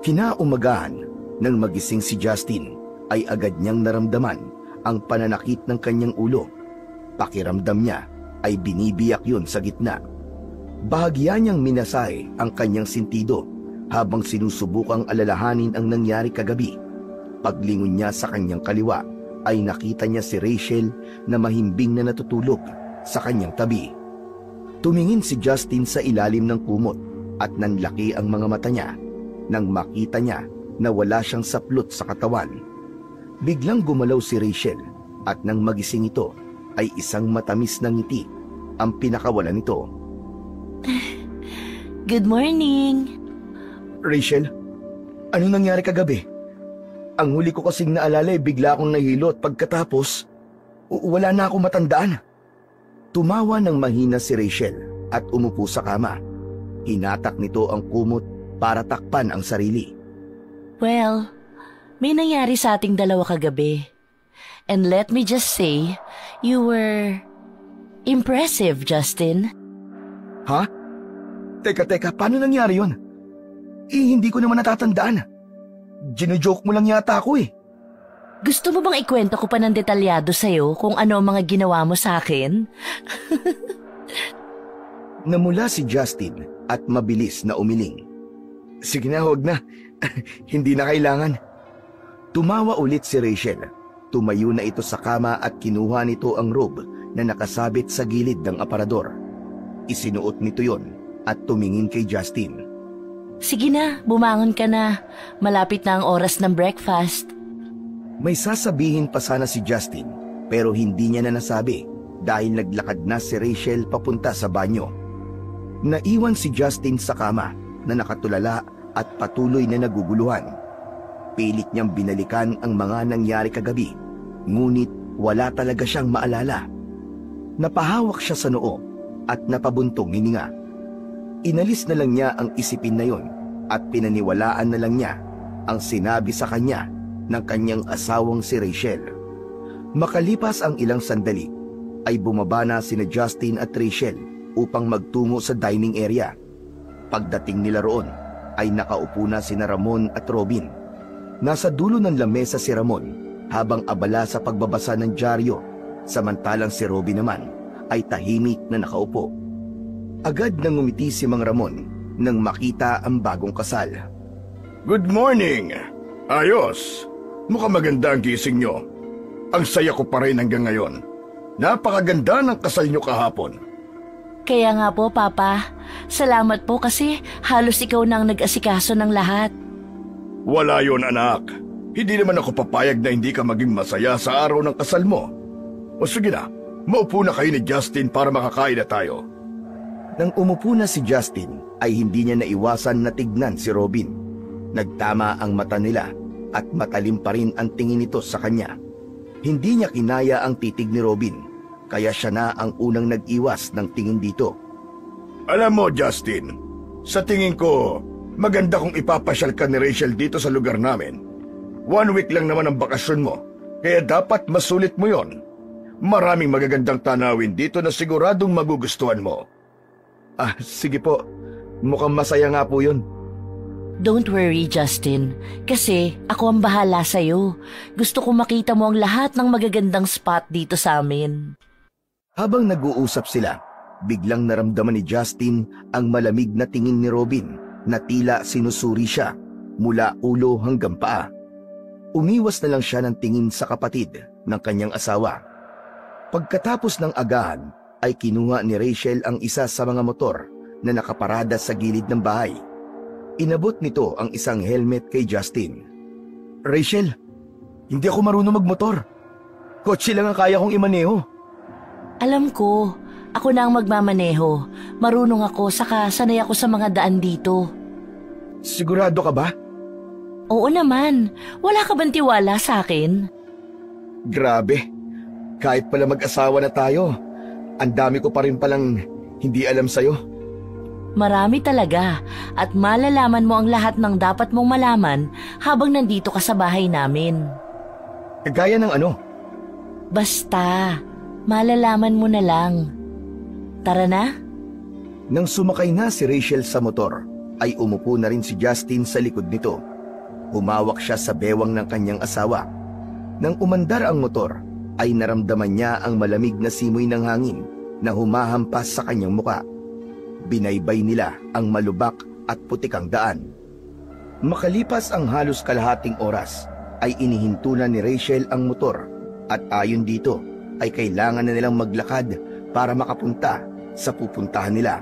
Kinaumagahan, nang magising si Justin, ay agad niyang naramdaman ang pananakit ng kanyang ulo. Pakiramdam niya ay binibiyak yun sa gitna. Bahagya niyang minasay ang kanyang sentido habang sinusubukang alalahanin ang nangyari kagabi. Paglingon niya sa kanyang kaliwa ay nakita niya si Rachel na mahimbing na natutulog sa kanyang tabi. Tumingin si Justin sa ilalim ng kumot at nanlaki ang mga mata niya nang makita niya na wala siyang saplot sa katawan. Biglang gumalaw si Rachel at nang magising ito ay isang matamis na ngiti ang pinakawalan nito. Good morning. Rachel, ano nangyari kagabi? Ang huli ko kasing naalala ay bigla akong nahilo at pagkatapos, wala na akong matandaan. Tumawa ng mahina si Rachel at umupo sa kama. Hinatak nito ang kumot para takpan ang sarili. Well, may nangyari sa ating dalawa kagabi. And let me just say, you were impressive, Justin. Ha? Teka, paano nangyari yun? Hindi ko naman natatandaan. Gino-joke mo lang yata ako eh. Gusto mo bang ikwento ko pa ng detalyado sa'yo kung ano ang mga ginawa mo sa akin? Namula si Justin at mabilis na umiling. Sige na, huwag na. Hindi na kailangan. Tumawa ulit si Rachel. Tumayo na ito sa kama at kinuha nito ang robe na nakasabit sa gilid ng aparador. Isinuot nito yon at tumingin kay Justin. Sige na, bumangon ka na. Malapit na ang oras ng breakfast. May sasabihin pa sana si Justin pero hindi niya na nasabi dahil naglakad na si Rachel papunta sa banyo. Naiwan si Justin sa kama na nakatulala at patuloy na naguguluhan. Pilit niyang binalikan ang mga nangyari kagabi, ngunit wala talaga siyang maalala. Napahawak siya sa noo at napabuntong hininga. Inalis na lang niya ang isipin na yon at pinaniwalaan na lang niya ang sinabi sa kanya ng kanyang asawang si Rachel. Makalipas ang ilang sandali, ay bumaba na sina Justin at Rachel upang magtungo sa dining area. Pagdating nila roon, ay nakaupo na sina Ramon at Robin. Nasa dulo ng lamesa si Ramon habang abala sa pagbabasa ng dyaryo, samantalang si Robin naman ay tahimik na nakaupo. Agad nang ngumiti si Mang Ramon nang makita ang bagong kasal. Good morning! Ayos! Mukhang maganda ang gising nyo. Ang saya ko pa rin hanggang ngayon. Napakaganda ng kasal nyo kahapon. Kaya nga po, Papa. Salamat po kasi halos ikaw nang nag-asikaso ng lahat. Wala yon, anak. Hindi naman ako papayag na hindi ka maging masaya sa araw ng kasal mo. O sige na, maupo na kayo ni Justin para makakain na tayo. Nang umupo na si Justin, ay hindi niya naiwasan na tignan si Robin. Nagtama ang mata nila at matalim pa rin ang tingin nito sa kanya. Hindi niya kinaya ang titig ni Robin, kaya siya na ang unang nag-iwas ng tingin dito. Alam mo, Justin, sa tingin ko, maganda kung ipapasyal ka ni Rachel dito sa lugar namin. 1 week lang naman ang bakasyon mo, kaya dapat masulit mo yon. Maraming magagandang tanawin dito na siguradong magugustuhan mo. Sige po. Mukhang masaya nga po yun. Don't worry, Justin. Kasi ako ang bahala sa'yo. Gusto ko makita mo ang lahat ng magagandang spot dito sa amin. Habang nag-uusap sila, biglang naramdaman ni Justin ang malamig na tingin ni Robin na tila sinusuri siya mula ulo hanggang paa. Umiwas na lang siya ng tingin sa kapatid ng kanyang asawa. Pagkatapos ng agahan, ay kinuha ni Rachel ang isa sa mga motor na nakaparada sa gilid ng bahay. Inabot nito ang isang helmet kay Justin. Rachel, hindi ako marunong magmotor. Kotse lang ang kaya kong imaneho. Alam ko, ako na ang magmamaneho. Marunong ako, saka sanay ako sa mga daan dito. Sigurado ka ba? Oo naman. Wala ka bang tiwala sa akin? Grabe. Kahit pala mag-asawa na tayo, ang dami ko pa rin palang hindi alam sa'yo. Marami talaga at malalaman mo ang lahat ng dapat mong malaman habang nandito ka sa bahay namin. Kagaya ng ano? Basta, malalaman mo na lang. Tara na? Nang sumakay na si Rachel sa motor, ay umupo na rin si Justin sa likod nito. Humawak siya sa bewang ng kanyang asawa. Nang umandar ang motor, ay naramdaman niya ang malamig na simoy ng hangin na humahampas sa kanyang muka. Binaybay nila ang malubak at putikang daan. Makalipas ang halos kalahating oras, ay inihinto na ni Rachel ang motor at ayon dito ay kailangan na nilang maglakad para makapunta sa pupuntahan nila.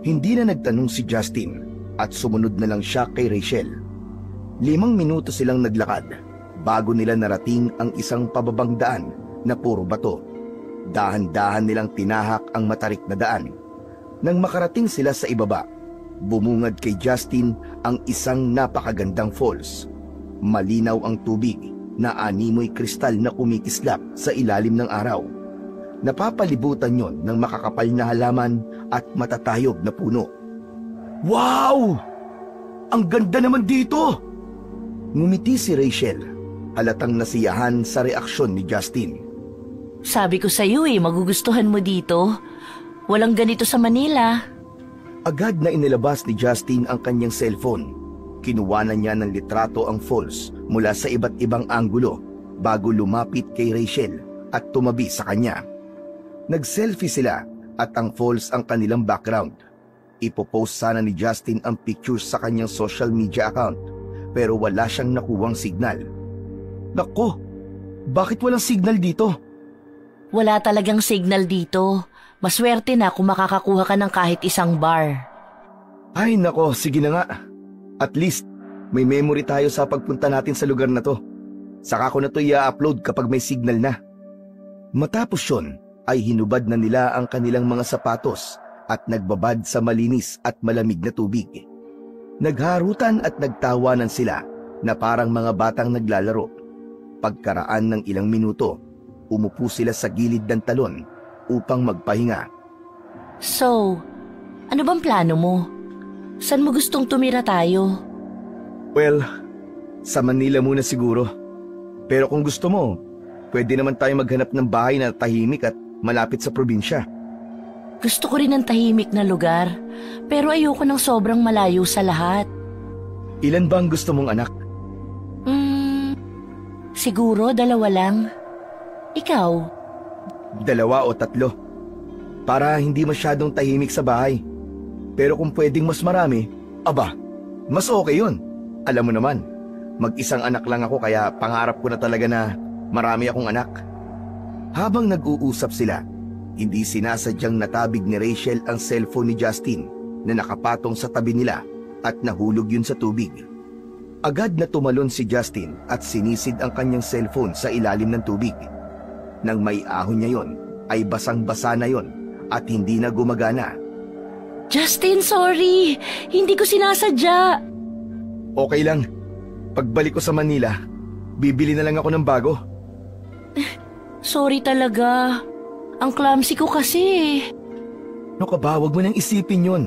Hindi na nagtanong si Justin at sumunod na lang siya kay Rachel. 5 minuto silang naglakad bago nila narating ang isang pababang daan na puro bato. Dahan-dahan nilang tinahak ang matarik na daan. Nang makarating sila sa ibaba, bumungad kay Justin ang isang napakagandang falls. Malinaw ang tubig na animoy kristal na kumikislap sa ilalim ng araw. Napapalibutan yon ng makakapal na halaman at matatayog na puno. Wow! Ang ganda naman dito! Ngumiti si Rachel, halatang nasiyahan sa reaksyon ni Justin. Sabi ko sa'yo magugustuhan mo dito. Walang ganito sa Manila. Agad na inilabas ni Justin ang kanyang cellphone. Kinuwanan niya ng litrato ang falls mula sa iba't ibang anggulo bago lumapit kay Rachel at tumabi sa kanya. Nag-selfie sila at ang falls ang kanilang background. Ipopost sana ni Justin ang pictures sa kanyang social media account pero wala siyang nakuwang signal. Nako, bakit walang signal dito? Wala talagang signal dito. Maswerte na kung makakakuha ka ng kahit isang bar. Ay nako, sige na nga. At least, may memory tayo sa pagpunta natin sa lugar na to. Saka ko na to i-upload kapag may signal na. Matapos yun, ay hinubad na nila ang kanilang mga sapatos at nagbabad sa malinis at malamig na tubig. Nagharutan at nagtawanan sila na parang mga batang naglalaro. Pagkaraan ng ilang minuto, umupo sila sa gilid ng talon upang magpahinga. So, ano bang plano mo? Saan mo gustong tumira tayo? Well, sa Manila muna siguro. Pero kung gusto mo, pwede naman tayo maghanap ng bahay na tahimik at malapit sa probinsya. Gusto ko rin ng tahimik na lugar, pero ayoko ng sobrang malayo sa lahat. Ilan ba ang gusto mong anak? Siguro 2 lang. Ikaw? 2 o 3. Para hindi masyadong tahimik sa bahay. Pero kung pwedeng mas marami, aba, mas okay yun. Alam mo naman, mag-isang anak lang ako kaya pangarap ko na talaga na marami akong anak. Habang nag-uusap sila, hindi sinasadyang natabig ni Rachel ang cellphone ni Justin na nakapatong sa tabi nila at nahulog yun sa tubig. Agad na tumalon si Justin at sinisid ang kanyang cellphone sa ilalim ng tubig. Nang may ahon niya yon, ay basang-basa na yon at hindi na gumagana. Justin, sorry! Hindi ko sinasadya! Okay lang. Pagbalik ko sa Manila, bibili na lang ako ng bago. Sorry talaga. Ang clumsy ko kasi. No ka ba, wag mo nang isipin yon.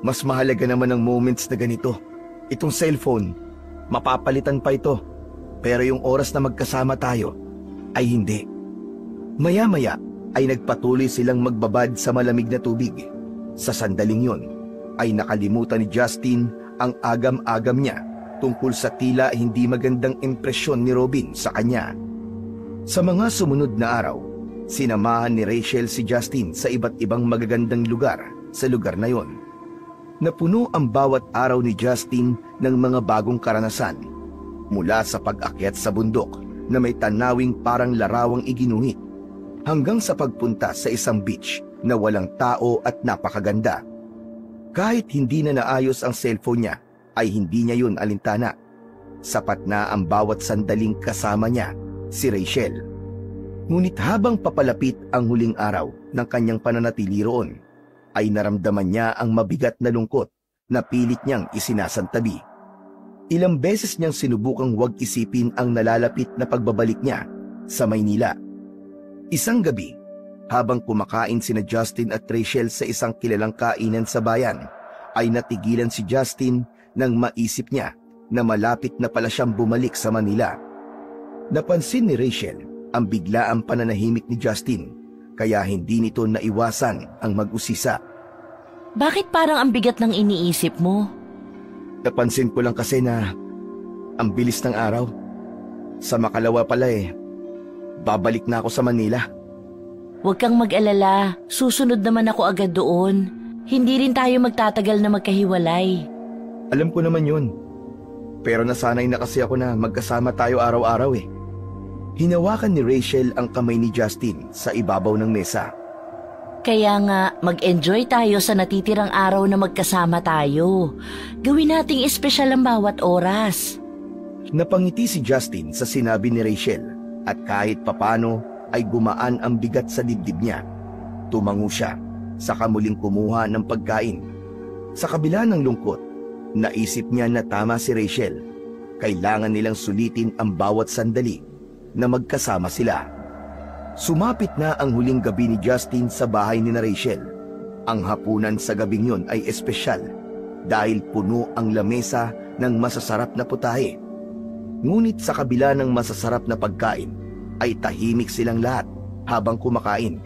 Mas mahalaga naman ang moments na ganito. Itong cellphone, mapapalitan pa ito. Pero yung oras na magkasama tayo, ay hindi. Maya-maya ay nagpatuloy silang magbabad sa malamig na tubig. Sa sandaling yon, ay nakalimutan ni Justin ang agam-agam niya tungkol sa tila hindi magandang impresyon ni Robin sa kanya. Sa mga sumunod na araw, sinamahan ni Rachel si Justin sa iba't ibang magagandang lugar sa lugar na yon. Napuno ang bawat araw ni Justin ng mga bagong karanasan, mula sa pag-akyat sa bundok na may tanawing parang larawang iginuhit, hanggang sa pagpunta sa isang beach na walang tao at napakaganda. Kahit hindi na naayos ang cellphone niya, ay hindi niya yun alintana. Sapat na ang bawat sandaling kasama niya, si Rachel. Ngunit habang papalapit ang huling araw ng kanyang pananatili roon, ay naramdaman niya ang mabigat na lungkot na pilit niyang isinasantabi. Ilang beses niyang sinubukang huwag isipin ang nalalapit na pagbabalik niya sa Maynila. Isang gabi, Habang kumakain sina Justin at Rachel sa isang kilalang kainan sa bayan, ay natigilan si Justin nang maisip niya na malapit na pala siyang bumalik sa Manila. Napansin ni Rachel ang biglaang pananahimik ni Justin, kaya hindi nito naiwasan ang mag-usisa. Bakit parang ang bigat ng iniisip mo? Napansin ko lang kasi na ang bilis ng araw. Sa makalawa pala babalik na ako sa Manila. Huwag kang mag-alala, susunod naman ako agad doon. Hindi rin tayo magtatagal na magkahiwalay. Alam ko naman yun. Pero nasanay na kasi ako na magkasama tayo araw-araw Hinawakan ni Rachel ang kamay ni Justin sa ibabaw ng mesa. Kaya nga, mag-enjoy tayo sa natitirang araw na magkasama tayo. Gawin nating espesyal ang bawat oras. Napangiti si Justin sa sinabi ni Rachel at kahit papano ay gumaan ang bigat sa dibdib niya. Tumango siya, saka muling kumuha ng pagkain. Sa kabila ng lungkot, naisip niya na tama si Rachel. Kailangan nilang sulitin ang bawat sandali na magkasama sila. Sumapit na ang huling gabi ni Justin sa bahay ni Rachel. Ang hapunan sa gabing yun ay espesyal dahil puno ang lamesa ng masasarap na putahe. Ngunit sa kabila ng masasarap na pagkain, ay tahimik silang lahat habang kumakain.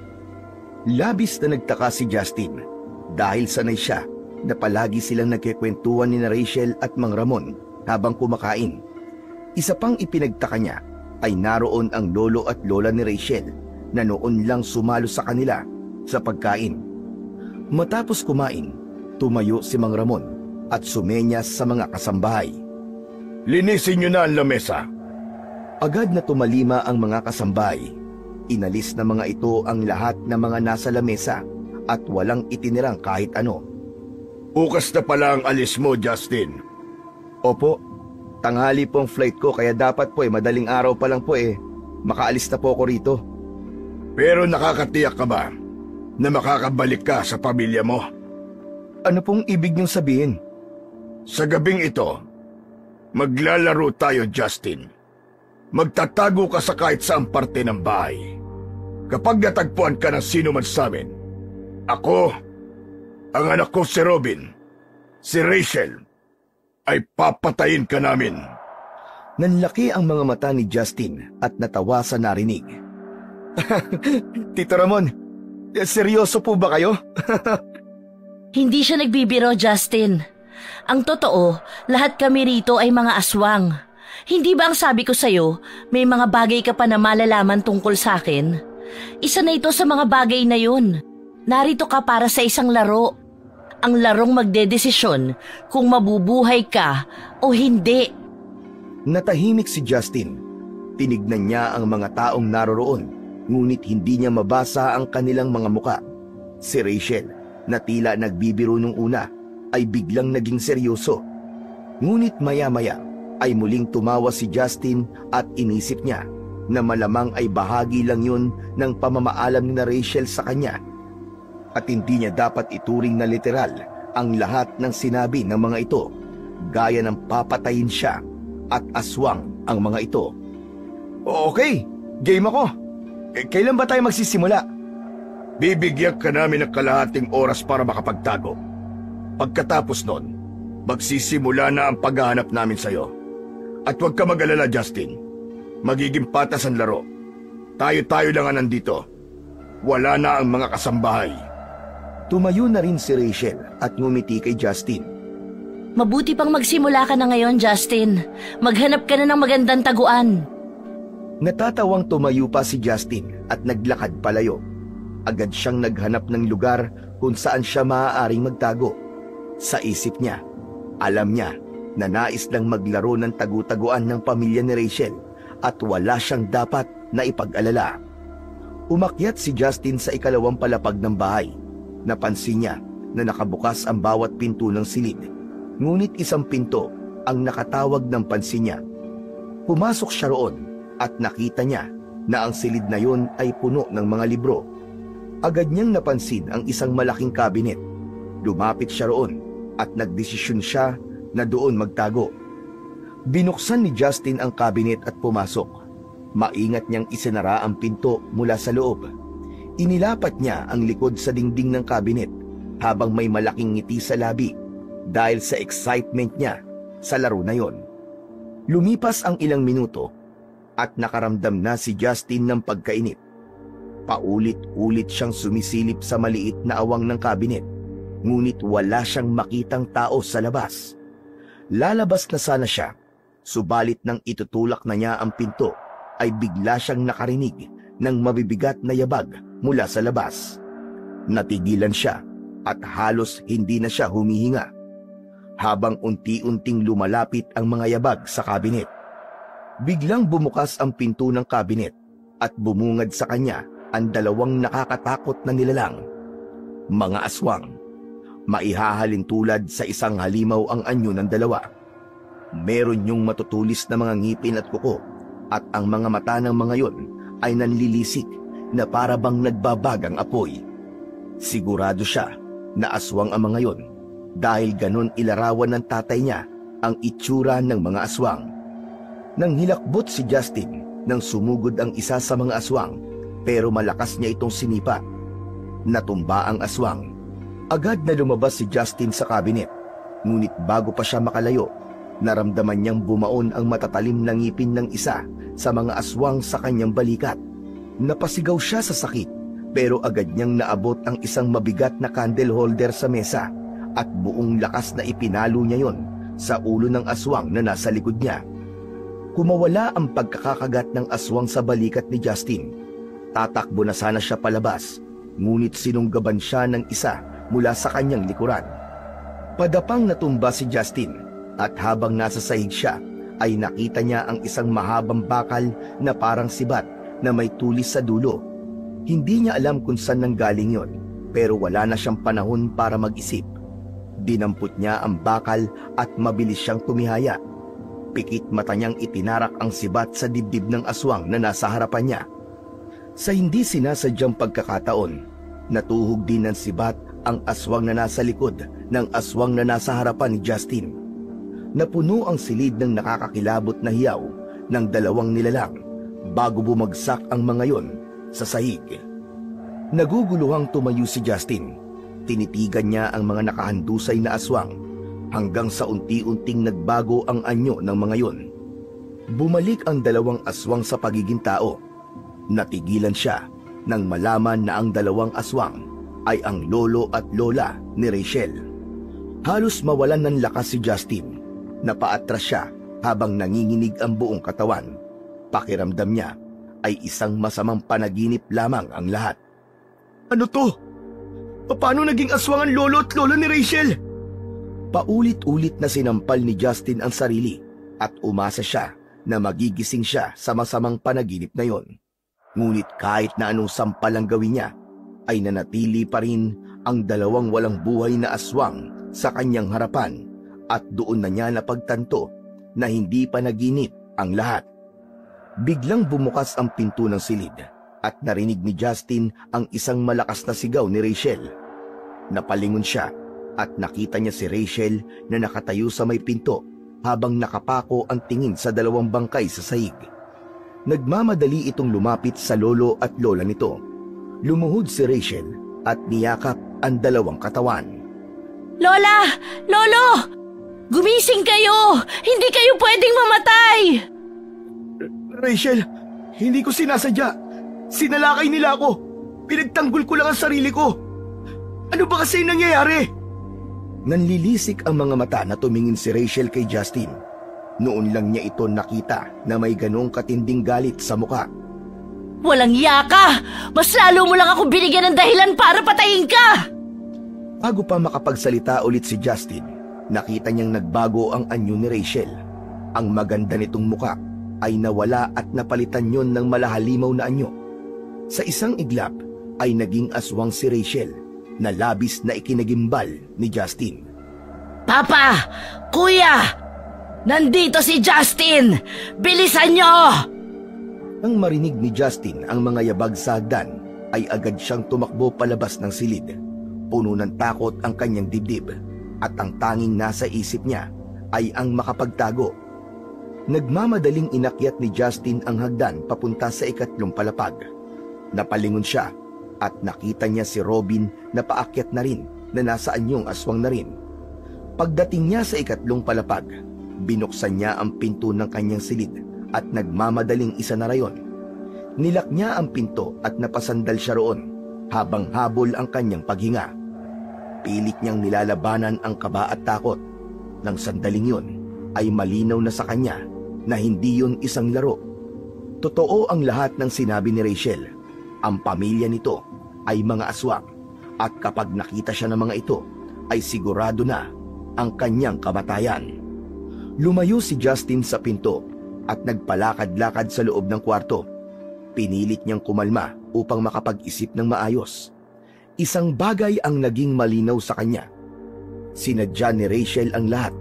Labis na nagtaka si Justin dahil sanay siya na palagi silang nagkikwentuhan ni Rachel at Mang Ramon habang kumakain. Isa pang ipinagtaka niya ay naroon ang lolo at lola ni Rachel na noon lang sumalo sa kanila sa pagkain. Matapos kumain, tumayo si Mang Ramon at sumenyas sa mga kasambahay. Linisin niyo na ang lamesa. Agad na tumalima ang mga kasambahay. Inalis na mga ito ang lahat ng mga nasa lamesa at walang itinirang kahit ano. Bukas na pala ang alis mo, Justin. Opo, tanghali po ang flight ko kaya dapat po madaling araw pa lang po makaalis na po ako rito. Pero nakakatiyak ka ba na makakabalik ka sa pamilya mo? Ano pong ibig niyong sabihin? Sa gabing ito, maglalaro tayo, Justin. Magtatago ka sa kahit saang parte ng bahay. Kapag natagpuan ka ng sino man sa amin, ako, ang anak ko si Robin, si Rachel, ay papatayin ka namin. Nanlaki ang mga mata ni Justin at natawa sa narinig. Tito Ramon, seryoso po ba kayo? Hindi siya nagbibiro, Justin. Ang totoo, lahat kami rito ay mga aswang. Hindi ba ang sabi ko sa'yo, may mga bagay ka pa na malalaman tungkol sa akin? Isa na ito sa mga bagay na yun. Narito ka para sa isang laro. Ang larong magdedesisyon kung mabubuhay ka o hindi. Natahimik si Justin. Tinignan niya ang mga taong naroroon, ngunit hindi niya mabasa ang kanilang mga muka. Si Rachel, na tila nagbibiro nung una, ay biglang naging seryoso. Ngunit maya-maya ay muling tumawa si Justin at inisip niya na malamang ay bahagi lang yun ng pamamaalam ni Rachel sa kanya. At hindi niya dapat ituring na literal ang lahat ng sinabi ng mga ito, gaya ng papatayin siya at aswang ang mga ito. Okay, game ako. Kailan ba tayo magsisimula? Bibigyan ka namin ng kalahating oras para makapagtago. Pagkatapos nun, magsisimula na ang paghahanap namin sa'yo. At huwag ka mag-alala, Justin. Magiging patas ang laro. Tayo-tayo lang ang nandito. Wala na ang mga kasambahay. Tumayo na rin si Rachel at ngumiti kay Justin. Mabuti pang magsimula ka na ngayon, Justin. Maghanap ka na ng magandang taguan. Natatawang tumayo pa si Justin at naglakad palayo. Agad siyang naghanap ng lugar kung saan siya maaaring magtago. Sa isip niya, alam niya na nais lang maglaro ng tagu-taguan ng pamilya ni Rachel at wala siyang dapat na ipag-alala. Umakyat si Justin sa ikalawang palapag ng bahay. Napansin niya na nakabukas ang bawat pinto ng silid. Ngunit isang pinto ang nakatawag ng pansin niya. Pumasok siya roon at nakita niya na ang silid na yun ay puno ng mga libro. Agad niyang napansin ang isang malaking kabinet. Lumapit siya roon at nagdesisyon siya na doon magtago. Binuksan ni Justin ang kabinet at pumasok. Maingat niyang isinara ang pinto mula sa loob. Inilapat niya ang likod sa dingding ng kabinet habang may malaking ngiti sa labi dahil sa excitement niya sa laro na yon. Lumipas ang ilang minuto at nakaramdam na si Justin ng pagkainip. Paulit-ulit siyang sumisilip sa maliit na awang ng kabinet, ngunit wala siyang makitang tao sa labas. Lalabas na sana siya, subalit nang itutulak na niya ang pinto, ay bigla siyang nakarinig ng mabibigat na yabag mula sa labas. Natigilan siya at halos hindi na siya humihinga, habang unti-unting lumalapit ang mga yabag sa kabinet. Biglang bumukas ang pinto ng kabinet at bumungad sa kanya ang dalawang nakakatakot na nilalang. Mga aswang. Maihahalin tulad sa isang halimaw ang anyo ng dalawa. Meron yung matutulis na mga ngipin at kuko, at ang mga mata ng mga yon ay nanlilisik na para bang nagbabagang apoy. Sigurado siya na aswang ang mga yon dahil ganon ilarawan ng tatay niya ang itsura ng mga aswang. Nang hilakbot si Justin nang sumugod ang isa sa mga aswang, pero malakas niya itong sinipa. Natumba ang aswang. Agad na lumabas si Justin sa kabinet, ngunit bago pa siya makalayo, naramdaman niyang bumaon ang matatalim na ngipin ng isa sa mga aswang sa kanyang balikat. Napasigaw siya sa sakit, pero agad niyang naabot ang isang mabigat na candle holder sa mesa at buong lakas na ipinalo niya yon sa ulo ng aswang na nasa likod niya. Kumawala ang pagkakakagat ng aswang sa balikat ni Justin. Tatakbo na sana siya palabas, ngunit sinunggaban siya ng isa mula sa kanyang likuran. Padapang natumba si Justin at habang nasa sahig siya ay nakita niya ang isang mahabang bakal na parang sibat na may tulis sa dulo. Hindi niya alam kung saan nanggaling yon, pero wala na siyang panahon para mag-isip. Dinampot niya ang bakal at mabilis siyang tumihaya. Pikit mata niyang itinarak ang sibat sa dibdib ng aswang na nasa harapan niya. Sa hindi sinasadyang pagkakataon, natuhog din ng sibat ang aswang na nasa likod ng aswang na nasa harapan ni Justin. Napuno ang silid ng nakakakilabot na hiyaw ng dalawang nilalang bago bumagsak ang mga yon sa sahig. Naguguluhang tumayo si Justin. Tinitigan niya ang mga nakahandusay na aswang hanggang sa unti-unting nagbago ang anyo ng mga yon. Bumalik ang dalawang aswang sa pagiging tao. Natigilan siya nang malaman na ang dalawang aswang ay ang lolo at lola ni Rachel. Halos mawalan ng lakas si Justin. Napaatras siya habang nanginginig ang buong katawan. Pakiramdam niya ay isang masamang panaginip lamang ang lahat. Ano to? Paano naging aswang ang lolo at lola ni Rachel? Paulit-ulit na sinampal ni Justin ang sarili at umasa siya na magigising siya sa masamang panaginip na yon. Ngunit kahit na anong sampal ang gawin niya, ay nanatili pa rin ang dalawang walang buhay na aswang sa kanyang harapan at doon na niya napagtanto na hindi pa naginip ang lahat. Biglang bumukas ang pinto ng silid at narinig ni Justin ang isang malakas na sigaw ni Rachel. Napalingon siya at nakita niya si Rachel na nakatayo sa may pinto habang nakapako ang tingin sa dalawang bangkay sa sahig. Nagmamadali itong lumapit sa lolo at lola nito. Lumuhod si Rachel at niyakap ang dalawang katawan. Lola! Lolo! Gumising kayo! Hindi kayo pwedeng mamatay! Rachel, hindi ko sinasadya. Sinalakay nila ako. Pinagtanggol ko lang ang sarili ko. Ano ba kasi nangyayari? Nanlilisik ang mga mata na tumingin si Rachel kay Justin. Noon lang niya ito nakita na may ganong katinding galit sa muka. Walang yaka! Mas lalo mo lang ako binigyan ng dahilan para patayin ka! Bago pa makapagsalita ulit si Justin, nakita niyang nagbago ang anyo ni Rachel. Ang maganda nitong muka ay nawala at napalitan yon ng malahalimaw na anyo. Sa isang iglap ay naging aswang si Rachel na labis na ikinagimbal ni Justin. Papa! Kuya! Nandito si Justin! Bilisan niyo! Nang marinig ni Justin ang mga yabag sa hagdan, ay agad siyang tumakbo palabas ng silid. Puno ng takot ang kanyang dibdib at ang tanging nasa isip niya ay ang makapagtago. Nagmamadaling inakyat ni Justin ang hagdan papunta sa ikatlong palapag. Napalingon siya at nakita niya si Robin na paakyat na rin na nasa anyong aswang na rin. Pagdating niya sa ikatlong palapag, binuksan niya ang pinto ng kanyang silid at nagmamadaling isa na rayon. Nilak niya ang pinto at napasandal siya roon habang habol ang kanyang paghinga. Pilit niyang nilalabanan ang kaba at takot. Nang sandaling yun ay malinaw na sa kanya na hindi yun isang laro. Totoo ang lahat ng sinabi ni Rachel. Ang pamilya nito ay mga aswang at kapag nakita siya ng mga ito ay sigurado na ang kanyang kamatayan. Lumayo si Justin sa pinto at nagpalakad-lakad sa loob ng kwarto. Pinilit niyang kumalma upang makapag-isip ng maayos. Isang bagay ang naging malinaw sa kanya. Sinadya ni Rachel ang lahat.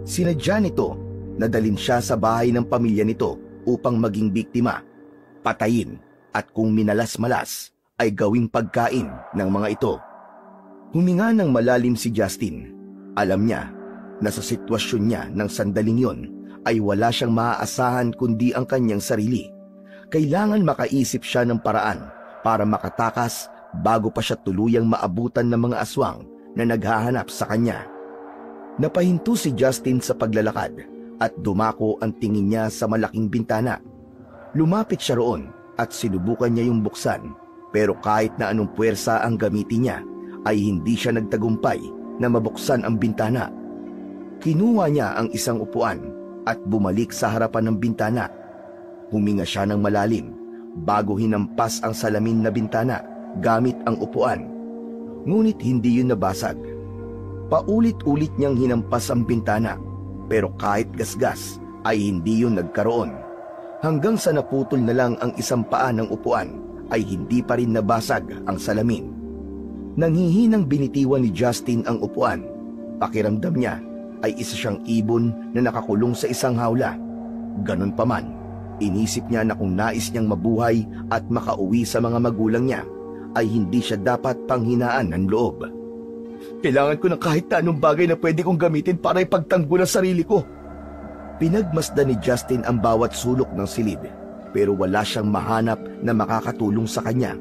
Sinadya nito na dalhin siya sa bahay ng pamilya nito upang maging biktima, patayin at kung minalas-malas ay gawing pagkain ng mga ito. Huminga ng malalim si Justin. Alam niya na sa sitwasyon niya ng sandaling yon ay wala siyang maaasahan kundi ang kanyang sarili. Kailangan makaisip siya ng paraan para makatakas bago pa siya tuluyang maabutan ng mga aswang na naghahanap sa kanya. Napahinto si Justin sa paglalakad at dumako ang tingin niya sa malaking bintana. Lumapit siya roon at sinubukan niya yung buksan, pero kahit na anong puwersa ang gamitin niya ay hindi siya nagtagumpay na mabuksan ang bintana. Kinuha niya ang isang upuan at bumalik sa harapan ng bintana. Huminga siya ng malalim bago hinampas ang salamin na bintana gamit ang upuan. Ngunit hindi yun nabasag. Paulit-ulit niyang hinampas ang bintana, pero kahit gasgas ay hindi yun nagkaroon. Hanggang sa naputol na lang ang isang paa ng upuan ay hindi pa rin nabasag ang salamin. Nanghihinang binitiwan ni Justin ang upuan. Pakiramdam niya ay isa siyang ibon na nakakulong sa isang hawla. Ganun pa man, inisip niya na kung nais niyang mabuhay at makauwi sa mga magulang niya, ay hindi siya dapat panghinaan ng loob. Kailangan ko ng kahit na anong bagay na pwede kong gamitin para ipagtanggol ang sarili ko. Pinagmasdan ni Justin ang bawat sulok ng silid, pero wala siyang mahanap na makakatulong sa kanya.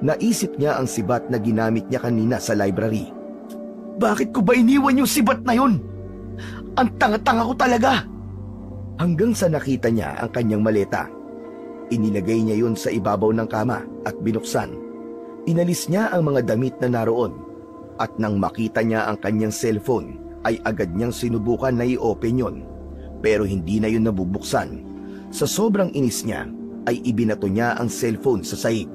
Naisip niya ang sibat na ginamit niya kanina sa library. Bakit ko ba iniwan yung sibat na yun? Ang tanga-tanga ko talaga! Hanggang sa nakita niya ang kanyang maleta. Inilagay niya yun sa ibabaw ng kama at binuksan. Inalis niya ang mga damit na naroon. At nang makita niya ang kanyang cellphone, ay agad niyang sinubukan na i-open yun. Pero hindi na yun nabubuksan. Sa sobrang inis niya, ay ibinato niya ang cellphone sa sahig.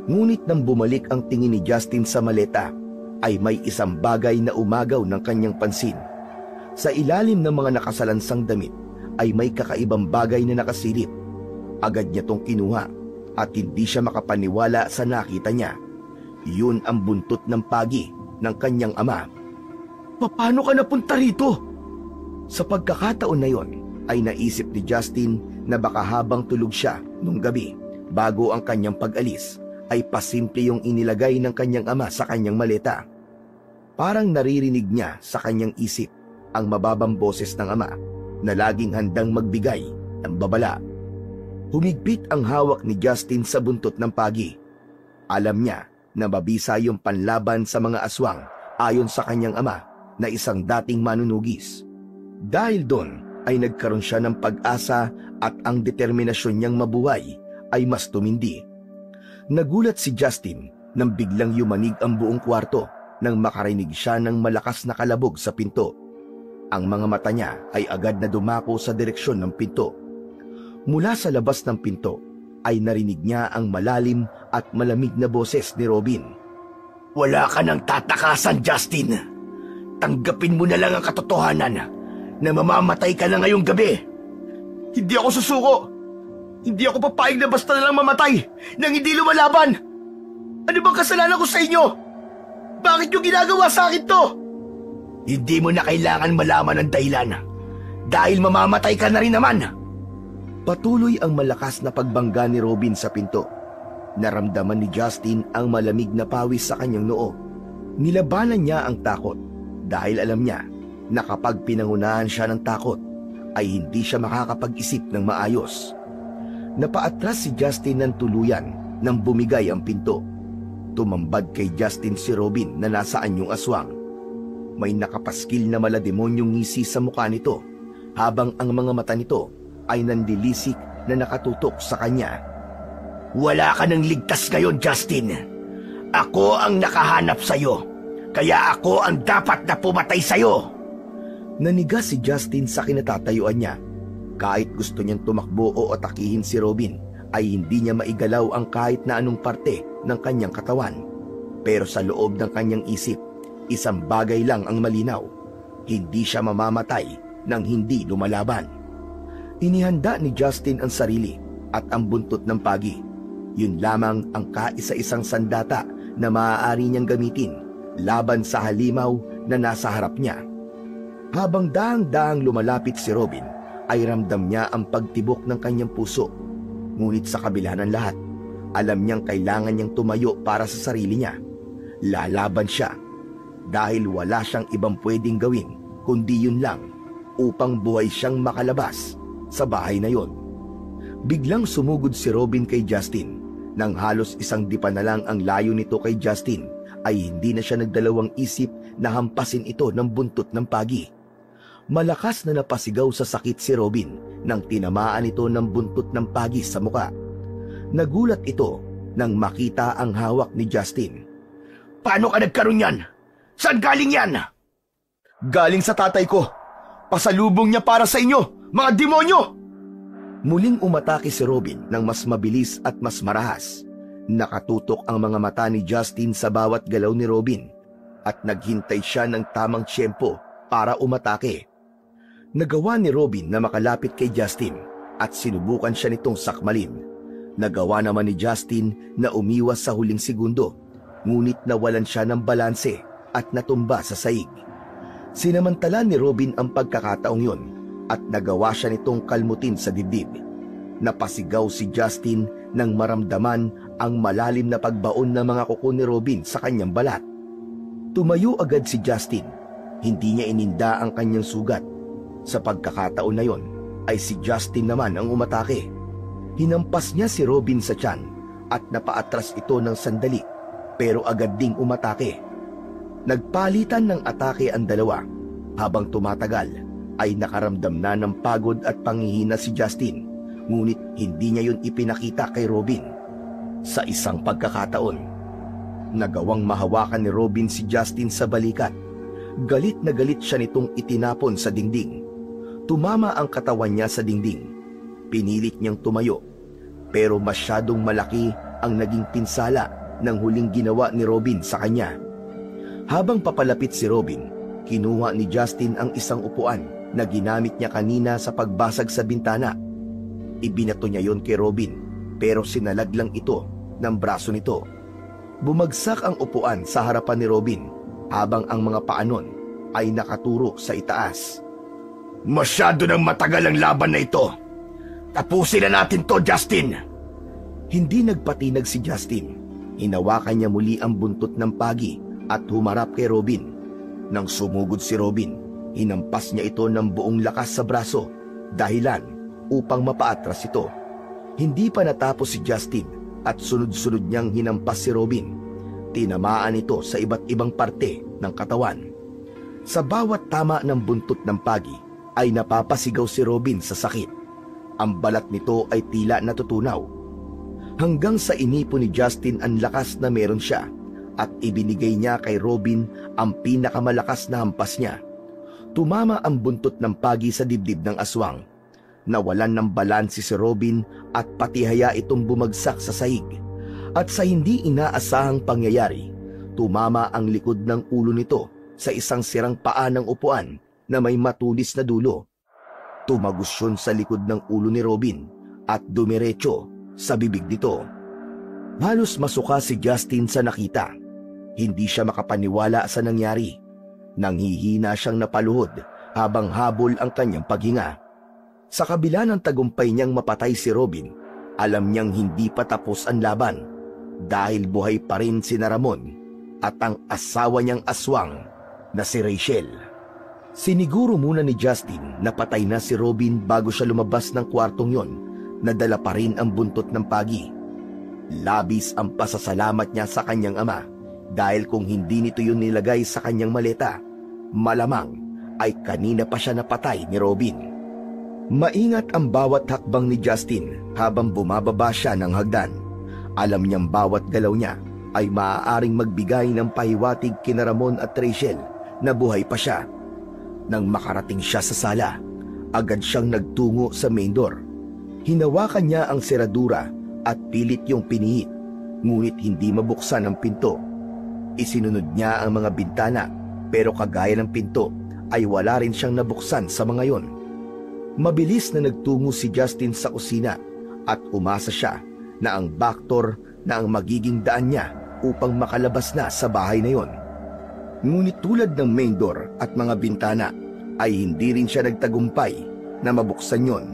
Ngunit nang bumalik ang tingin ni Justin sa maleta, ay may isang bagay na umagaw ng kanyang pansin. Sa ilalim ng mga nakasalansang damit, ay may kakaibang bagay na nakasilip. Agad niya tong kinuha at hindi siya makapaniwala sa nakita niya. Yun ang buntot ng pagi ng kanyang ama. Paano ka napunta rito? Sa pagkakataon na yon, ay naisip ni Justin na baka habang tulog siya nung gabi, bago ang kanyang pag-alis, ay pasimple yung inilagay ng kanyang ama sa kanyang maleta. Parang naririnig niya sa kanyang isip ang mababang boses ng ama na laging handang magbigay ng babala. Humigpit ang hawak ni Justin sa buntot ng pagi. Alam niya na mabisa yung panlaban sa mga aswang ayon sa kanyang ama na isang dating manunugis. Dahil doon ay nagkaroon siya ng pag-asa at ang determinasyon niyang mabuhay ay mas tumindi. Nagulat si Justin nang biglang yumanig ang buong kwarto nang makarinig siya ng malakas na kalabog sa pinto. Ang mga mata niya ay agad na dumako sa direksyon ng pinto. Mula sa labas ng pinto ay narinig niya ang malalim at malamig na boses ni Robin. Wala ka nang tatakasan, Justin. Tanggapin mo na lang ang katotohanan na mamamatay ka na ngayong gabi. Hindi ako susuko. Hindi ako papayag na basta na lang mamatay nang hindi lumalaban. Ano bang kasalanan ko sa inyo? Bakit nyo ginagawa sa akin to? Hindi mo na kailangan malaman ang dahilan dahil mamamatay ka na rin naman. Patuloy ang malakas na pagbangga ni Robin sa pinto. Naramdaman ni Justin ang malamig na pawis sa kanyang noo. Nilabanan niya ang takot dahil alam niya na kapag pinangunahan siya ng takot ay hindi siya makakapag-isip ng maayos. Napaatras si Justin ng tuluyan nang bumigay ang pinto. Tumambad kay Justin si Robin na nasa anyong aswang. May nakapaskil na malademonyong ngisi sa mukha nito, habang ang mga mata nito ay nandilisik na nakatutok sa kanya. Wala ka nang ligtas ngayon, Justin. Ako ang nakahanap sa'yo, kaya ako ang dapat na pumatay sa'yo. Naniga si Justin sa kinatatayuan niya. Kahit gusto niyang tumakbo o atakihin si Robin, ay hindi niya maigalaw ang kahit na anong parte ng kanyang katawan. Pero sa loob ng kanyang isip, isang bagay lang ang malinaw. Hindi siya mamamatay nang hindi lumalaban. Inihanda ni Justin ang sarili at ang buntot ng pagi. Yun lamang ang kaisa-isang sandata na maaari niyang gamitin laban sa halimaw na nasa harap niya. Habang daang-daang lumalapit si Robin, ay ramdam niya ang pagtibok ng kanyang puso. Ngunit sa kabila ng lahat, alam niyang kailangan niyang tumayo para sa sarili niya. Lalaban siya dahil wala siyang ibang pwedeng gawin kundi yun lang upang buhay siyang makalabas sa bahay na yon. Biglang sumugod si Robin kay Justin. Nang halos isang dipa na lang ang layo nito kay Justin, ay hindi na siya nagdalawang isip na hampasin ito ng buntot ng pagi. Malakas na napasigaw sa sakit si Robin nang tinamaan ito ng buntot ng pagi sa muka. Nagulat ito nang makita ang hawak ni Justin. Paano ka nagkaroon yan? Saan galing yan? Galing sa tatay ko. Pasalubong niya para sa inyo, mga demonyo! Muling umatake si Robin ng mas mabilis at mas marahas. Nakatutok ang mga mata ni Justin sa bawat galaw ni Robin at naghintay siya ng tamang tiyempo para umatake. Nagawa ni Robin na makalapit kay Justin at sinubukan siya nitong sakmalin. Nagawa naman ni Justin na umiwas sa huling segundo, ngunit nawalan siya ng balanse at natumba sa saig. Sinamantala ni Robin ang pagkakataong yun at nagawa siya nitong kalmutin sa dibdib. Napasigaw si Justin nang maramdaman ang malalim na pagbaon ng mga kuko ni Robin sa kanyang balat. Tumayo agad si Justin. Hindi niya ininda ang kanyang sugat. Sa pagkakataon na yon, ay si Justin naman ang umatake. Hinampas niya si Robin sa tiyan at napaatras ito ng sandali, pero agad ding umatake. Nagpalitan ng atake ang dalawa. Habang tumatagal, ay nakaramdam na ng pagod at panghihina si Justin, ngunit hindi niya yun ipinakita kay Robin. Sa isang pagkakataon, nagawang mahawakan ni Robin si Justin sa balikat. Galit na galit siya nitong itinapon sa dingding. Tumama ang katawan niya sa dingding. Pinilit niyang tumayo, pero masyadong malaki ang naging pinsala ng huling ginawa ni Robin sa kanya. Habang papalapit si Robin, kinuha ni Justin ang isang upuan na ginamit niya kanina sa pagbasag sa bintana. Ibinato niya yon kay Robin, pero sinalag lang ito ng braso nito. Bumagsak ang upuan sa harapan ni Robin, habang ang mga paa nun ay nakaturo sa itaas. Masyado nang matagal ang laban na ito. Tapusin na natin to, Justin! Hindi nagpatinag si Justin. Hinawakan niya muli ang buntot ng pagi at humarap kay Robin. Nang sumugod si Robin, hinampas niya ito ng buong lakas sa braso, dahilan upang mapaatras ito. Hindi pa natapos si Justin at sunod-sunod niyang hinampas si Robin. Tinamaan ito sa iba't ibang parte ng katawan. Sa bawat tama ng buntot ng pagi, ay napapasigaw si Robin sa sakit. Ang balat nito ay tila natutunaw. Hanggang sa inipo ni Justin ang lakas na meron siya at ibinigay niya kay Robin ang pinakamalakas na hampas niya. Tumama ang buntot ng pagi sa dibdib ng aswang. Nawalan ng balanse si Robin at patihaya itong bumagsak sa sahig. At sa hindi inaasahang pangyayari, tumama ang likod ng ulo nito sa isang sirang paa ng upuan na may matulis na dulo. Tumagos yun sa likod ng ulo ni Robin at dumiretso sa bibig nito. Halos masuka si Justin sa nakita. Hindi siya makapaniwala sa nangyari. Nanghihina siyang napaluhod habang habol ang kanyang paghinga. Sa kabila ng tagumpay niyang mapatay si Robin, alam niyang hindi pa tapos ang laban dahil buhay pa rin si Ramon at ang asawa niyang aswang na si Rachel. Siniguro muna ni Justin na patay na si Robin bago siya lumabas ng kwartong yon, na dala pa rin ang buntot ng pagi. Labis ang pasasalamat niya sa kanyang ama dahil kung hindi nito yun nilagay sa kanyang maleta, malamang ay kanina pa siya napatay ni Robin. Maingat ang bawat hakbang ni Justin habang bumababa siya ng hagdan. Alam niyang bawat galaw niya ay maaaring magbigay ng pahiwatig kina Ramon at Rachel na buhay pa siya. Nang makarating siya sa sala, agad siyang nagtungo sa main door. Hinawakan niya ang seradura at pilit yung pinihit, ngunit hindi mabuksan ang pinto. Isinunod niya ang mga bintana, pero kagaya ng pinto ay wala rin siyang nabuksan sa mga yon. Mabilis na nagtungo si Justin sa kusina at umasa siya na ang back door na ang magiging daan niya upang makalabas na sa bahay na yon. Ngunit tulad ng main door at mga bintana ay hindi rin siya nagtagumpay na mabuksan yon.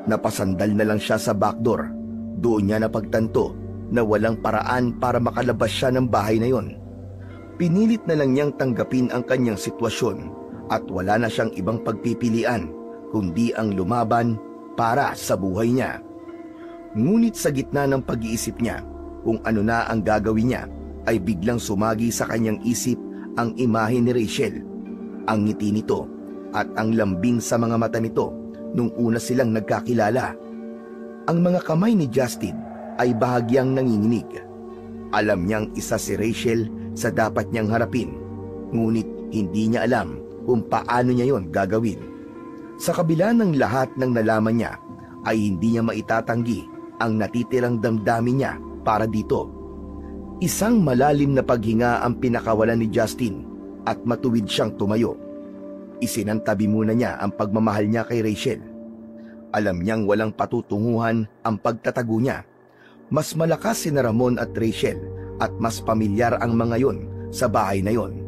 Napasandal na lang siya sa back door. Doon niya napagtanto na walang paraan para makalabas siya ng bahay na yon. Pinilit na lang niyang tanggapin ang kanyang sitwasyon at wala na siyang ibang pagpipilian kundi ang lumaban para sa buhay niya. Ngunit sa gitna ng pag-iisip niya kung ano na ang gagawin niya, ay biglang sumagi sa kanyang isip ang imahe ni Rachel. Ang ngiti nito at ang lambing sa mga mata nito nung una silang nagkakilala. Ang mga kamay ni Justin ay bahagyang nanginginig. Alam niyang isa si Rachel sa dapat niyang harapin, ngunit hindi niya alam kung paano niya yon gagawin. Sa kabila ng lahat ng nalaman niya, ay hindi niya maitatanggi ang natitirang damdamin niya para dito. Isang malalim na paghinga ang pinakawalan ni Justin at matuwid siyang tumayo. Isinantabi muna niya ang pagmamahal niya kay Rachel. Alam niyang walang patutunguhan ang pagtatago niya. Mas malakas si Ramon at Rachel at mas pamilyar ang mga yon sa bahay na yon.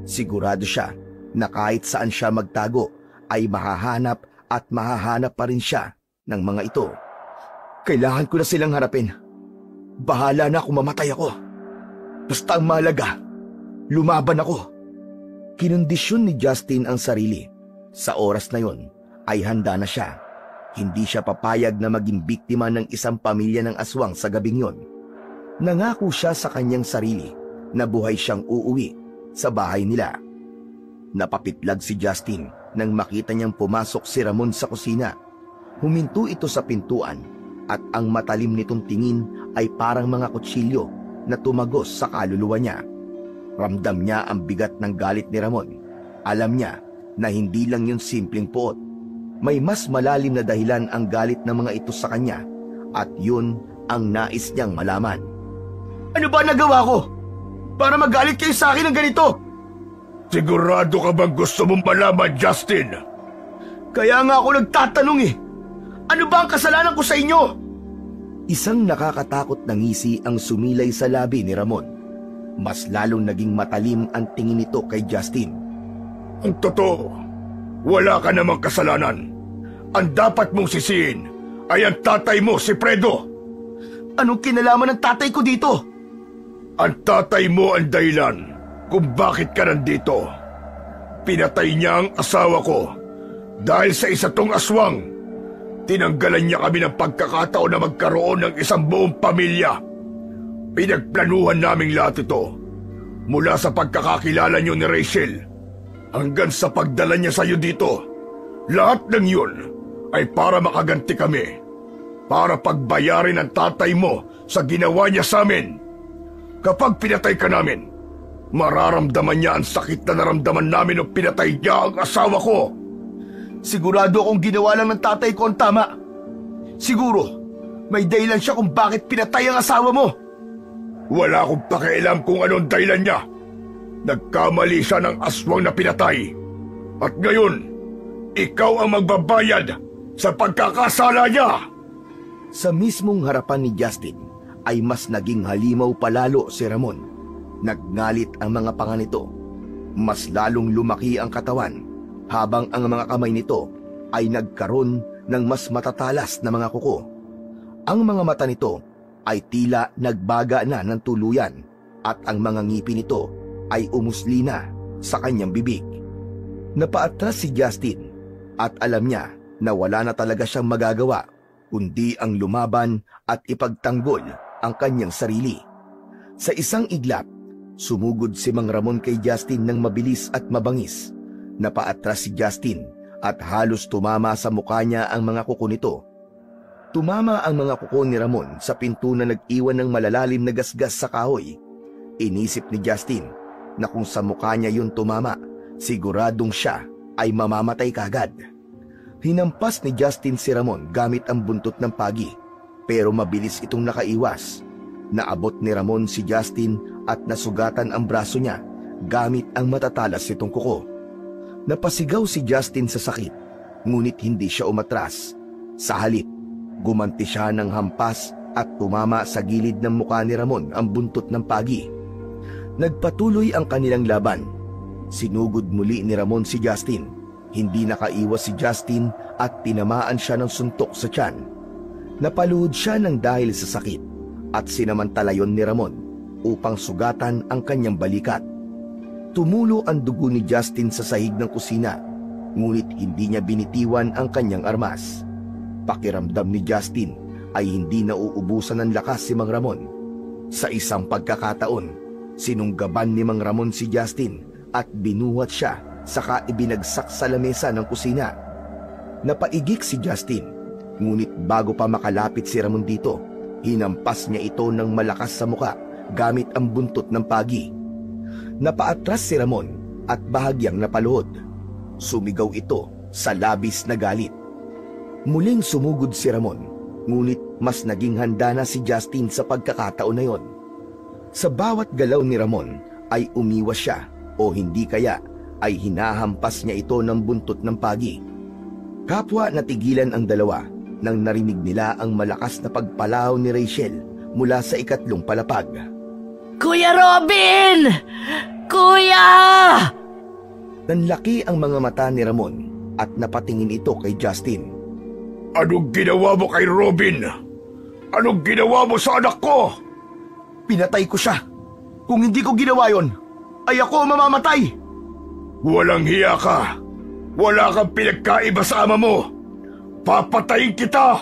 Sigurado siya na kahit saan siya magtago ay mahahanap at mahahanap pa rin siya ng mga ito. Kailangan ko na silang harapin. Bahala na kung mamatay ako. Basta ang mahalaga, lumaban ako. Kinondisyon ni Justin ang sarili. Sa oras na yon ay handa na siya. Hindi siya papayag na maging biktima ng isang pamilya ng aswang sa gabing yon. Nangako siya sa kanyang sarili na buhay siyang uuwi sa bahay nila. Napapitlag si Justin nang makita niyang pumasok si Ramon sa kusina. Huminto ito sa pintuan at ang matalim nitong tingin ay parang mga kutsilyo na tumagos sa kaluluwa niya. Ramdam niya ang bigat ng galit ni Ramon. Alam niya na hindi lang yun simpleng puot. May mas malalim na dahilan ang galit ng mga ito sa kanya at yun ang nais niyang malaman. Ano ba nagawa ko para magalit kayo sa akin ng ganito? Sigurado ka bang gusto mong malaman, Justin? Kaya nga ako nagtatanong eh. Ano ba ang kasalanan ko sa inyo? Isang nakakatakot na ngisi ang sumilay sa labi ni Ramon. Mas lalong naging matalim ang tingin nito kay Justin. Ang totoo, wala ka namang kasalanan. Ang dapat mong sisihin ay ang tatay mo, si Fredo. Anong kinalaman ng tatay ko dito? Ang tatay mo ang dahilan kung bakit ka nandito. Pinatay niya ang asawa ko dahil sa isa tong aswang. Tinanggalan niya kami ng pagkakataon na magkaroon ng isang buong pamilya. Pinagplanuhan naming lahat ito mula sa pagkakakilala niyo ni Rachel hanggang sa pagdala niya sa iyo dito. Lahat ng yun ay para makaganti kami, para pagbayarin ang tatay mo sa ginawa niya sa amin. Kapag pinatay ka namin, mararamdaman niya ang sakit na naramdaman namin nung pinatay niya ang asawa ko. Sigurado akong ginawa lang ng tatay ko ang tama. Siguro, may dahilan siya kung bakit pinatay ang asawa mo. Wala akong pakialam kung anong dahilan niya. Nagkamali siya ng aswang na pinatay. At ngayon, ikaw ang magbabayad sa pagkakasala niya. Sa mismong harapan ni Justin ay mas naging halimaw palalo si Ramon. Nagngalit ang mga panga nito. Mas lalong lumaki ang katawan habang ang mga kamay nito ay nagkaroon ng mas matatalas na mga kuko. Ang mga mata nito ay tila nagbaga na ng tuluyan at ang mga ngipin nito ay umusli na sa kanyang bibig. Napaatras si Justin at alam niya na wala na talaga siyang magagawa kundi ang lumaban at ipagtanggol ang kanyang sarili. Sa isang iglap, sumugod si Mang Ramon kay Justin ng mabilis at mabangis. Napaatras si Justin at halos tumama sa mukha niya ang mga kuko nito. Tumama ang mga kuko ni Ramon sa pinto na nag-iwan ng malalalim na gasgas sa kahoy. Inisip ni Justin na kung sa mukha niya yun tumama, siguradong siya ay mamamatay kagad. Hinampas ni Justin si Ramon gamit ang buntot ng pagi, pero mabilis itong nakaiwas. Naabot ni Ramon si Justin at nasugatan ang braso niya gamit ang matatalas nitong kuko. Napasigaw si Justin sa sakit, ngunit hindi siya umatras. Sa halip, gumanti siya ng hampas at tumama sa gilid ng mukha ni Ramon ang buntot ng pagi. Nagpatuloy ang kanilang laban. Sinugod muli ni Ramon si Justin. Hindi nakaiwas si Justin at tinamaan siya ng suntok sa tiyan. Napaluhod siya ng dahil sa sakit at sinamantala yon ni Ramon upang sugatan ang kanyang balikat. Tumulo ang dugo ni Justin sa sahig ng kusina, ngunit hindi niya binitiwan ang kanyang armas. Pakiramdam ni Justin ay hindi nauubusan ng lakas si Mang Ramon. Sa isang pagkakataon, sinunggaban ni Mang Ramon si Justin at binuhat siya saka ibinagsak sa lamesa ng kusina. Napaigik si Justin, ngunit bago pa makalapit si Ramon dito, hinampas niya ito ng malakas sa muka gamit ang buntot ng pagi. Napaatras si Ramon at bahagyang napaluhod. Sumigaw ito sa labis na galit. Muling sumugod si Ramon, ngunit mas naging handa na si Justin sa pagkakataon na yon. Sa bawat galaw ni Ramon ay umiwas siya o hindi kaya ay hinahampas niya ito ng buntot ng pagi. Kapwa natigilan ang dalawa nang narinig nila ang malakas na pagpalaw ni Rachel mula sa ikatlong palapag. Kuya Robin! Kuya! Nanlaki ang mga mata ni Ramon at napatingin ito kay Justin. Anong ginawa mo kay Robin? Anong ginawa mo sa anak ko? Pinatay ko siya. Kung hindi ko ginawa yon, ay ako mamamatay. Walang hiya ka. Wala kang pinagkaiba sa ama mo. Papatayin kita!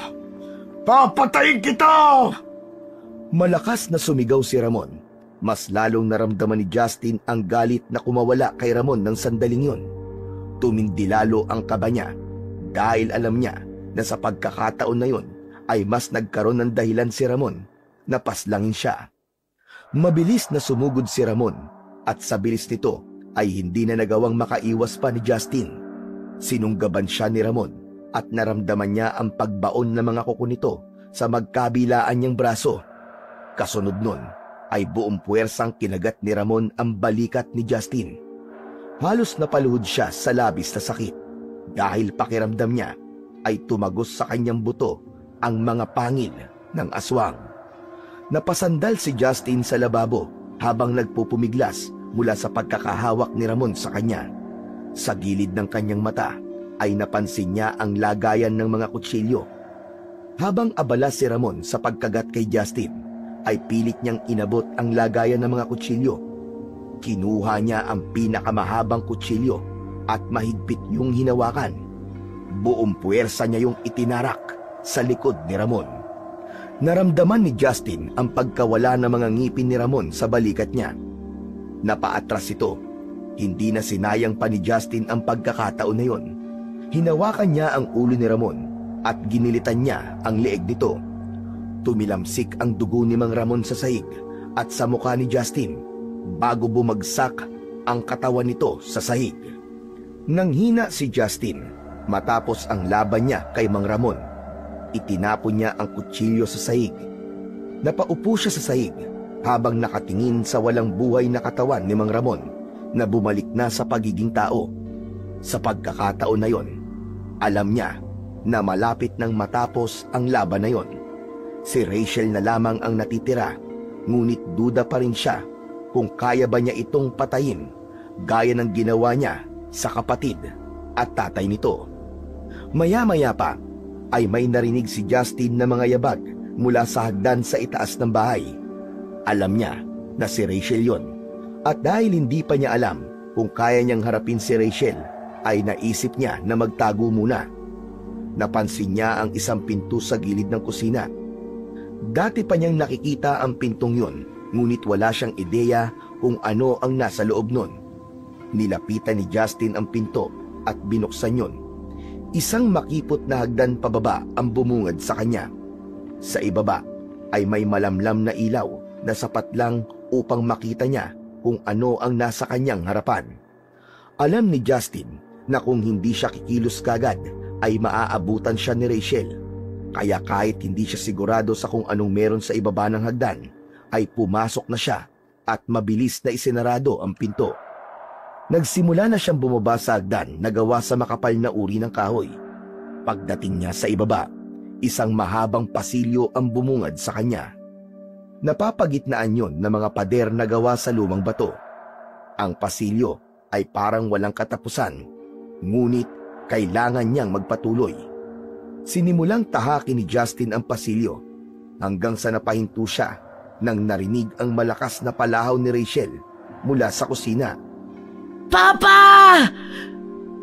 Papatayin kita! Malakas na sumigaw si Ramon. Mas lalong naramdaman ni Justin ang galit na kumawala kay Ramon ng sandaling yun. Tumindi lalo ang kaba niya dahil alam niya na sa pagkakataon na yun ay mas nagkaroon ng dahilan si Ramon na paslangin siya. Mabilis na sumugod si Ramon at sa bilis nito ay hindi na nagawang makaiwas pa ni Justin. Sinunggaban siya ni Ramon at naramdaman niya ang pagbaon ng mga kuko nito sa magkabilaan niyang braso. Kasunod nun ay buong puwersang kinagat ni Ramon ang balikat ni Justin. Halos napaluhod siya sa labis na sakit dahil pakiramdam niya ay tumagos sa kanyang buto ang mga pangil ng aswang. Napasandal si Justin sa lababo habang nagpupumiglas mula sa pagkakahawak ni Ramon sa kanya. Sa gilid ng kanyang mata ay napansin niya ang lagayan ng mga kutsilyo. Habang abala si Ramon sa pagkagat kay Justin, ay pilit niyang inabot ang lagayan ng mga kutsilyo. Kinuha niya ang pinakamahabang kutsilyo at mahigpit yung hinawakan. Buong puwersa niya yung itinarak sa likod ni Ramon. Naramdaman ni Justin ang pagkawala ng mga ngipin ni Ramon sa balikat niya. Napaatras ito. Hindi na sinayang pa ni Justin ang pagkakataon na yon. Hinawakan niya ang ulo ni Ramon at ginilitan niya ang leeg nito. Tumilamsik ang dugo ni Mang Ramon sa sahig at sa mukha ni Justin bago bumagsak ang katawan nito sa sahig. Nanghina si Justin matapos ang laban niya kay Mang Ramon. Itinapon niya ang kutsilyo sa sahig. Napaupo siya sa sahig habang nakatingin sa walang buhay na katawan ni Mang Ramon na bumalik na sa pagiging tao. Sa pagkakataon na yon, alam niya na malapit nang matapos ang laban na yon. Si Rachel na lamang ang natitira, ngunit duda pa rin siya kung kaya ba niya itong patayin gaya ng ginawa niya sa kapatid at tatay nito. Maya-maya pa ay may narinig si Justin na mga yabag mula sa hagdan sa itaas ng bahay. Alam niya na si Rachel yon, at dahil hindi pa niya alam kung kaya niyang harapin si Rachel, ay naisip niya na magtago muna. Napansin niya ang isang pinto sa gilid ng kusina. Dati pa niyang nakikita ang pintong yun, ngunit wala siyang ideya kung ano ang nasa loob nun. Nilapitan ni Justin ang pinto at binuksan yun. Isang makipot na hagdan pababa ang bumungad sa kanya. Sa ibaba ay may malamlam na ilaw na sapat lang upang makita niya kung ano ang nasa kanyang harapan. Alam ni Justin na kung hindi siya kikilos kagad ay maaabutan siya ni Rachel. Kaya kahit hindi siya sigurado sa kung anong meron sa ibaba ng hagdan, ay pumasok na siya at mabilis na isinarado ang pinto. Nagsimula na siyang bumaba sa hagdan na gawa sa makapal na uri ng kahoy. Pagdating niya sa ibaba, isang mahabang pasilyo ang bumungad sa kanya. Napapagitnaan yon ng mga pader na gawa sa lumang bato. Ang pasilyo ay parang walang katapusan, ngunit kailangan niyang magpatuloy. Sinimulang tahakin ni Justin ang pasilyo hanggang sa napahinto siya nang narinig ang malakas na palahaw ni Rachel mula sa kusina. Papa!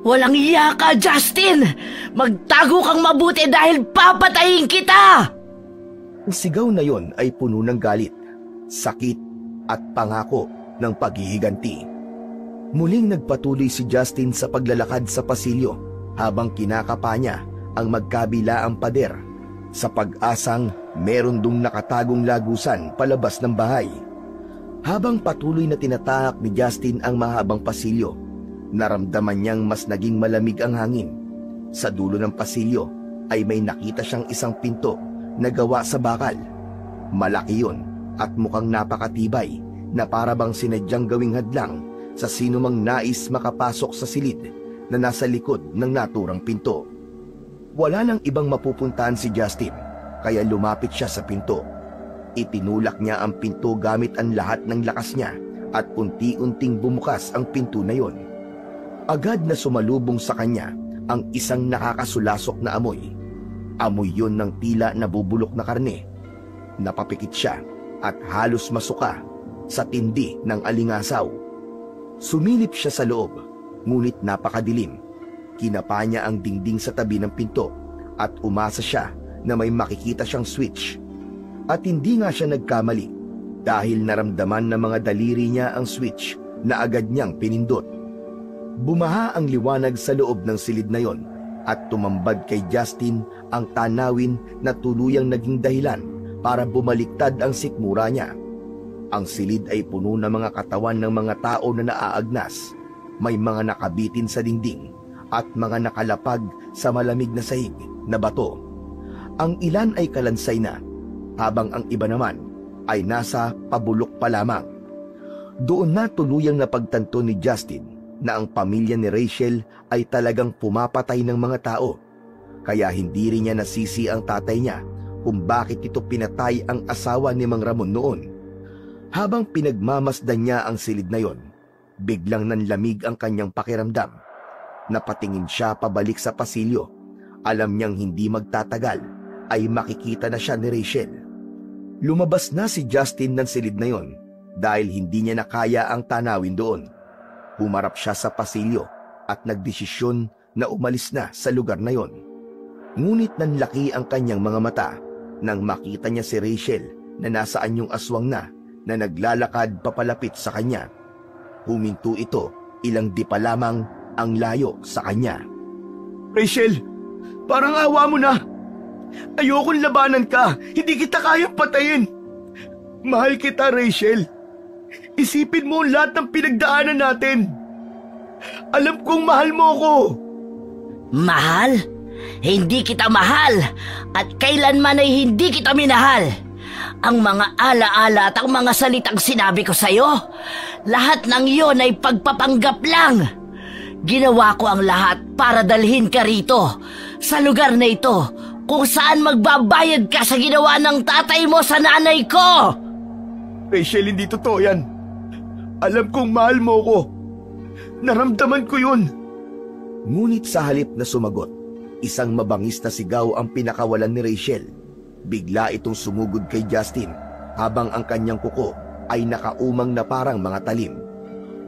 Walang iya ka, Justin! Magtago kang mabuti dahil papatayin kita! Ang sigaw na yon ay puno ng galit, sakit at pangako ng paghihiganti. Muling nagpatuloy si Justin sa paglalakad sa pasilyo habang kinakapa niya ang magkabilaang pader sa pag-asang meron dong nakatagong lagusan palabas ng bahay. Habang patuloy na tinatahak ni Justin ang mahabang pasilyo, naramdaman niyang mas naging malamig ang hangin. Sa dulo ng pasilyo ay may nakita siyang isang pinto na gawa sa bakal. Malaki yun at mukhang napakatibay na para bang sinadyang gawing hadlang sa sinumang nais makapasok sa silid na nasa likod ng naturang pinto. Wala nang ibang mapupuntahan si Justin, kaya lumapit siya sa pinto. Itinulak niya ang pinto gamit ang lahat ng lakas niya at unti-unting bumukas ang pinto na yon. Agad na sumalubong sa kanya ang isang nakakasulasok na amoy. Amoy yon ng tila nabubulok na karne. Napapikit siya at halos masuka sa tindi ng alingasaw. Sumilip siya sa loob, ngunit napakadilim. Kinapa niya ang dingding sa tabi ng pinto at umasa siya na may makikita siyang switch. At hindi nga siya nagkamali dahil naramdaman ng mga daliri niya ang switch na agad niyang pinindot. Bumaha ang liwanag sa loob ng silid na yon at tumambad kay Justin ang tanawin na tuluyang naging dahilan para bumaliktad ang sikmura niya. Ang silid ay puno ng mga katawan ng mga tao na naaagnas. May mga nakabitin sa dingding at mga nakalapag sa malamig na sahig na bato. Ang ilan ay kalansay na, habang ang iba naman ay nasa pabulok pa lamang. Doon na tuluyang napagtanto ni Justin na ang pamilya ni Rachel ay talagang pumapatay ng mga tao. Kaya hindi rin niya nasisi ang tatay niya kung bakit ito pinatay ang asawa ni Mang Ramon noon. Habang pinagmamasdan niya ang silid na yon, biglang nanlamig ang kanyang pakiramdam. Napatingin siya pabalik sa pasilyo. Alam niyang hindi magtatagal ay makikita na siya ni Rachel. Lumabas na si Justin ng silid na yon dahil hindi niya nakaya ang tanawin doon. Humarap siya sa pasilyo at nagdesisyon na umalis na sa lugar na yon. Ngunit nanlaki ang kanyang mga mata nang makita niya si Rachel na nasa anyong aswang na naglalakad papalapit sa kanya. Huminto ito ilang di pa lamang ang layo sa kanya. Rachel, parang awa mo na. Ayokong labanan ka. Hindi kita kayang patayin. Mahal kita, Rachel. Isipin mo ang lahat ng pinagdaanan natin. Alam kong mahal mo ako. Mahal? Hindi kita mahal at kailanman ay hindi kita minahal. Ang mga alaala at ang mga salitang sinabi ko sa'yo, lahat ng iyon ay pagpapanggap lang. Ginawa ko ang lahat para dalhin ka rito, sa lugar na ito, kung saan magbabayad ka sa ginawa ng tatay mo sa nanay ko. Rachel, hindi totoo yan. Alam kong mahal mo ko. Naramdaman ko yun. Ngunit sa halip na sumagot, isang mabangis na sigaw ang pinakawalan ni Rachel. Bigla itong sumugod kay Justin habang ang kanyang kuko ay nakaumang na parang mga talim.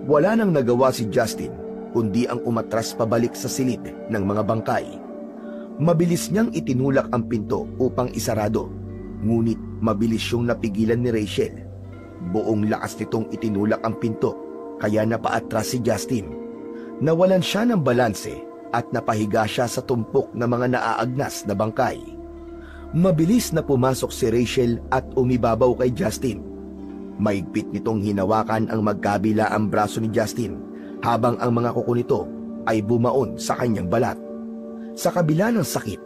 Wala nang nagawa si Justin kundi ang umatras pabalik sa silid ng mga bangkay. Mabilis niyang itinulak ang pinto upang isarado. Ngunit mabilis siyang napigilan ni Rachel. Buong lakas nitong itinulak ang pinto, kaya napaatras si Justin. Nawalan siya ng balanse at napahiga siya sa tumpok ng mga naaagnas na bangkay. Mabilis na pumasok si Rachel at umibabaw kay Justin. Maigpit nitong hinawakan ang magkabila ang braso ni Justin, habang ang mga kuko nito ay bumaon sa kanyang balat. Sa kabila ng sakit,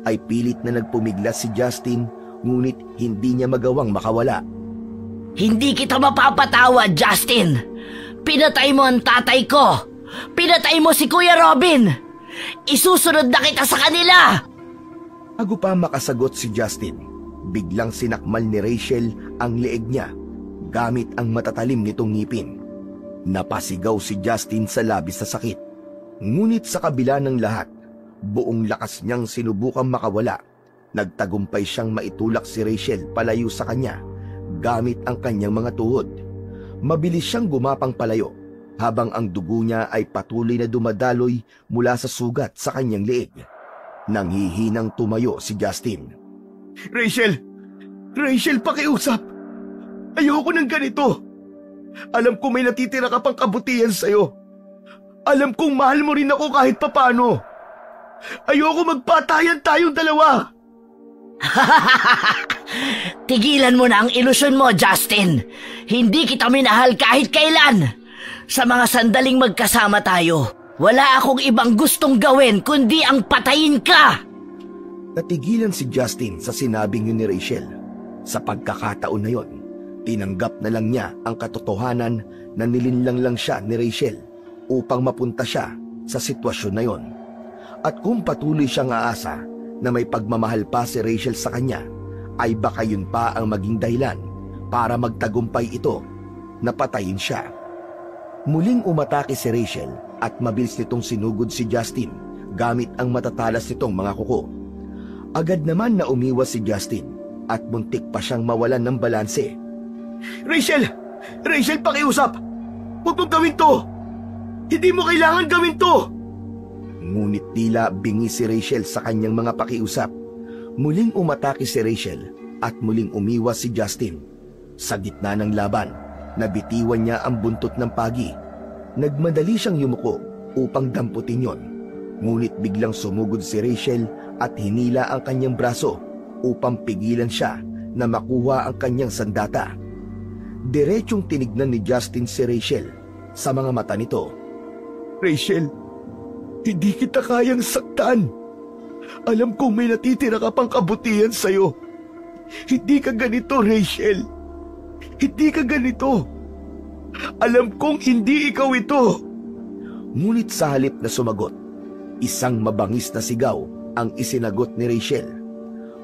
ay pilit na nagpumiglas si Justin, ngunit hindi niya magawang makawala. Hindi kita mapapatawad, Justin! Pinatay mo ang tatay ko! Pinatay mo si Kuya Robin! Isusunod na kita sa kanila! Bago pa makasagot si Justin, biglang sinakmal ni Rachel ang leeg niya gamit ang matatalim nitong ngipin. Napasigaw si Justin sa labis na sakit. Ngunit sa kabila ng lahat, buong lakas niyang sinubukang makawala. Nagtagumpay siyang maitulak si Rachel palayo sa kanya gamit ang kanyang mga tuhod. Mabilis siyang gumapang palayo habang ang dugo niya ay patuloy na dumadaloy mula sa sugat sa kanyang leeg. Nanghihinang tumayo si Justin. Rachel! Rachel, pakiusap! Ayoko ng ganito! Alam ko may natitira ka pang kabutihan sa'yo. Alam kong mahal mo rin ako kahit papano. Ayoko magpatayan tayong dalawa! Tigilan mo na ang ilusyon mo, Justin. Hindi kita minahal kahit kailan. Sa mga sandaling magkasama tayo, wala akong ibang gustong gawin kundi ang patayin ka. Natigilan si Justin sa sinabing yun ni Rachel. Sa pagkakataon na yon, tinanggap na lang niya ang katotohanan na nilinlang lang siya ni Rachel upang mapunta siya sa sitwasyon na yon. At kung patuloy siyang aasa na may pagmamahal pa si Rachel sa kanya, ay baka yun pa ang maging dahilan para magtagumpay ito na patayin siya. Muling umatake si Rachel at mabilis nitong sinugod si Justin gamit ang matatalas nitong mga kuko. Agad naman na umiwas si Justin at muntik pa siyang mawalan ng balanse. Rachel! Rachel, pakiusap! Huwag mong gawin to! Hindi mo kailangan gawin to! Ngunit tila bingi si Rachel sa kanyang mga pakiusap. Muling umatake si Rachel at muling umiwas si Justin. Sa gitna ng laban, nabitiwan niya ang buntot ng pagi. Nagmadali siyang yumuko upang damputin yon. Ngunit biglang sumugod si Rachel at hinila ang kanyang braso upang pigilan siya na makuha ang kanyang sandata. Diretsong tinignan ni Justin si Rachel. Sa mga mata nito, Rachel, hindi kita kayang saktan. Alam kong may natitira ka pang kabutihan sa'yo. Hindi ka ganito, Rachel. Hindi ka ganito. Alam kong hindi ikaw ito. Ngunit sa halip na sumagot, isang mabangis na sigaw ang isinagot ni Rachel.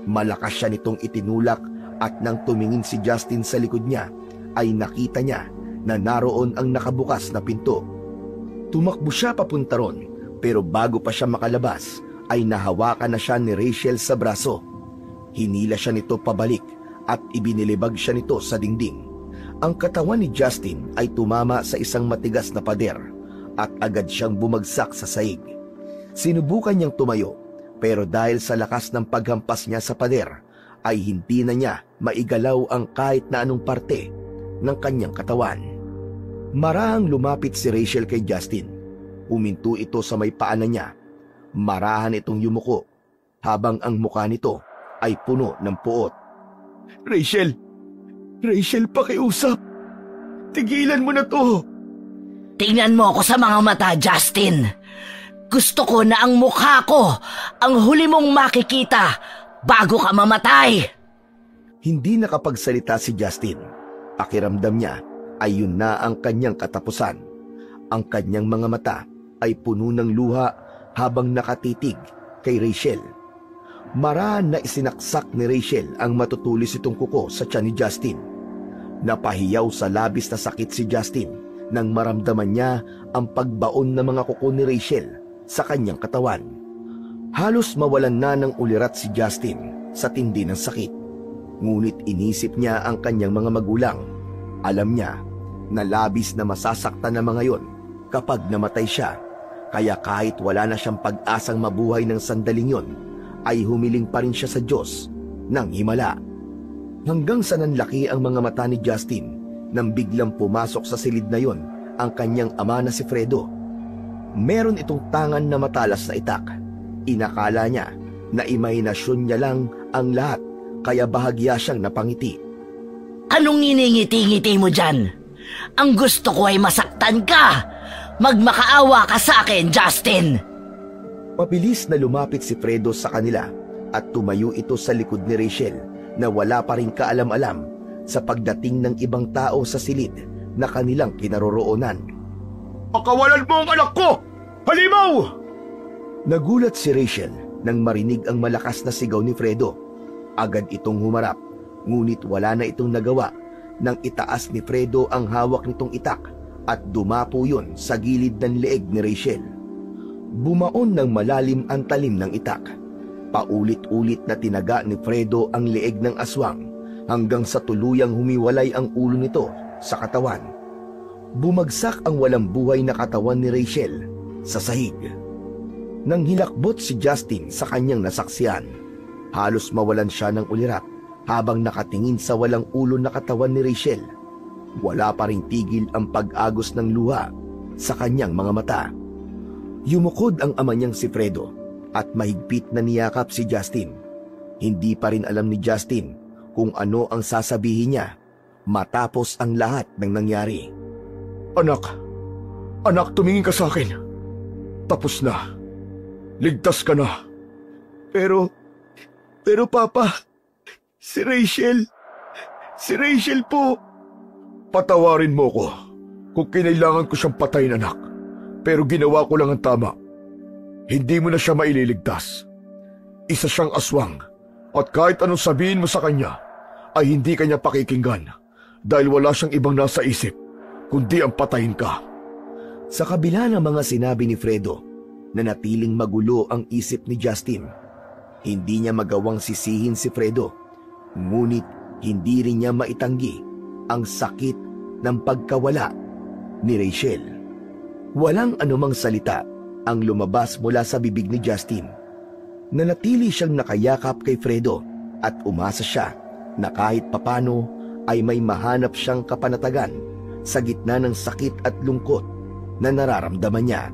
Malakas siya nitong itinulak at nang tumingin si Justin sa likod niya, ay nakita niya na naroon ang nakabukas na pinto. Tumakbo siya papunta ron, pero bago pa siya makalabas, ay nahawakan na siya ni Rachel sa braso. Hinila siya nito pabalik at ibinilibag siya nito sa dingding. Ang katawan ni Justin ay tumama sa isang matigas na pader at agad siyang bumagsak sa sahig. Sinubukan niyang tumayo, pero dahil sa lakas ng paghampas niya sa pader, ay hindi na niya maigalaw ang kahit na anong parte ng kanyang katawan. Marahang lumapit si Rachel kay Justin. Huminto ito sa may paanan niya. Marahan itong yumuko, habang ang mukha nito ay puno ng puot. Rachel! Rachel, pakiusap! Tigilan mo na to! Tingnan mo ako sa mga mata, Justin. Gusto ko na ang mukha ko ang huli mong makikita bago ka mamatay. Hindi nakapagsalita si Justin. Pakiramdam niya ay yun na ang kanyang katapusan. Ang kanyang mga mata ay puno ng luha habang nakatitig kay Rachel. Marahan na isinaksak ni Rachel ang matutulis itong kuko sa tiyan ni Justin. Napahiyaw sa labis na sakit si Justin nang maramdaman niya ang pagbaon ng mga kuko ni Rachel sa kanyang katawan. Halos mawalan na ng ulirat si Justin sa tindi ng sakit. Ngunit inisip niya ang kanyang mga magulang. Alam niya na labis na masasaktan ng mga yon kapag namatay siya. Kaya kahit wala na siyang pag-asang mabuhay ng sandaling yon, ay humiling pa rin siya sa Diyos ng himala. Hanggang sa nanlaki ang mga mata ni Justin nang biglang pumasok sa silid na yon ang kanyang ama na si Fredo. Meron itong tangan na matalas na itak. Inakala niya na imahinasyon niya lang ang lahat, kaya bahagya siyang napangiti. Anong iningiti-ngiti mo dyan? Ang gusto ko ay masaktan ka! Magmakaawa ka sa akin, Justin! Mabilis na lumapit si Fredo sa kanila at tumayo ito sa likod ni Rachel na wala pa rin kaalam-alam sa pagdating ng ibang tao sa silid na kanilang kinaroroonan. Pakawalan mo ang anak ko! Halimaw! Nagulat si Rachel nang marinig ang malakas na sigaw ni Fredo. Agad itong humarap, ngunit wala na itong nagawa nang itaas ni Fredo ang hawak nitong itak at dumapo yun sa gilid ng leeg ni Rachel. Bumaon ng malalim ang talim ng itak. Paulit-ulit na tinaga ni Fredo ang leeg ng aswang hanggang sa tuluyang humiwalay ang ulo nito sa katawan. Bumagsak ang walang buhay na katawan ni Rachel sa sahig. Nang hilakbot si Justin sa kanyang nasaksihan, halos mawalan siya ng ulirap habang nakatingin sa walang ulo na katawan ni Rachel. Wala pa ring tigil ang pag-agos ng luha sa kanyang mga mata. Yumukod ang ama niyang si Fredo at mahigpit na niyakap si Justin. Hindi pa rin alam ni Justin kung ano ang sasabihin niya matapos ang lahat ng nangyari. Anak, tumingin ka sa akin. Tapos na. Ligtas ka na. Pero Papa, si Rachel po. Patawarin mo ko kung kinailangan ko siyang patayin, anak. Pero ginawa ko lang ang tama. Hindi mo na siya maililigtas. Isa siyang aswang at kahit anong sabihin mo sa kanya ay hindi kanya pakikinggan dahil wala siyang ibang nasa isip kundi ang patayin ka. Sa kabila ng mga sinabi ni Fredo, nanatiling magulo ang isip ni Justin. Hindi niya magawang sisihin si Fredo, ngunit hindi rin niya maitanggi ang sakit ng pagkawala ni Rachel. Walang anumang salita ang lumabas mula sa bibig ni Justin. Nanatili siyang nakayakap kay Fredo at umasa siya na kahit papano ay may mahanap siyang kapanatagan sa gitna ng sakit at lungkot na nararamdaman niya.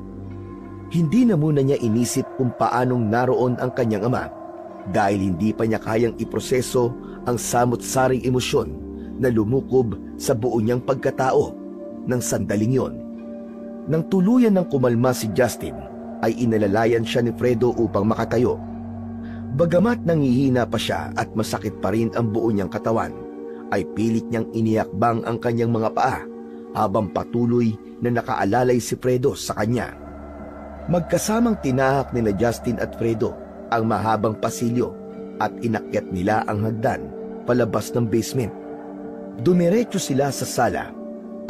Hindi na muna niya inisip kung paanong naroon ang kanyang ama dahil hindi pa niya kayang iproseso ang samot-saring emosyon na lumukob sa buo niyang pagkatao ng sandaling yon. Nang tuluyan ng kumalma si Justin, ay inalalayan siya ni Fredo upang makatayo. Bagamat nangihina pa siya at masakit pa rin ang buo niyang katawan, ay pilit niyang iniyakbang ang kanyang mga paa habang patuloy na nakaalalay si Fredo sa kanya. Magkasamang tinahak nila Justin at Fredo ang mahabang pasilyo at inakyat nila ang hagdan palabas ng basement. Dumiretso sila sa sala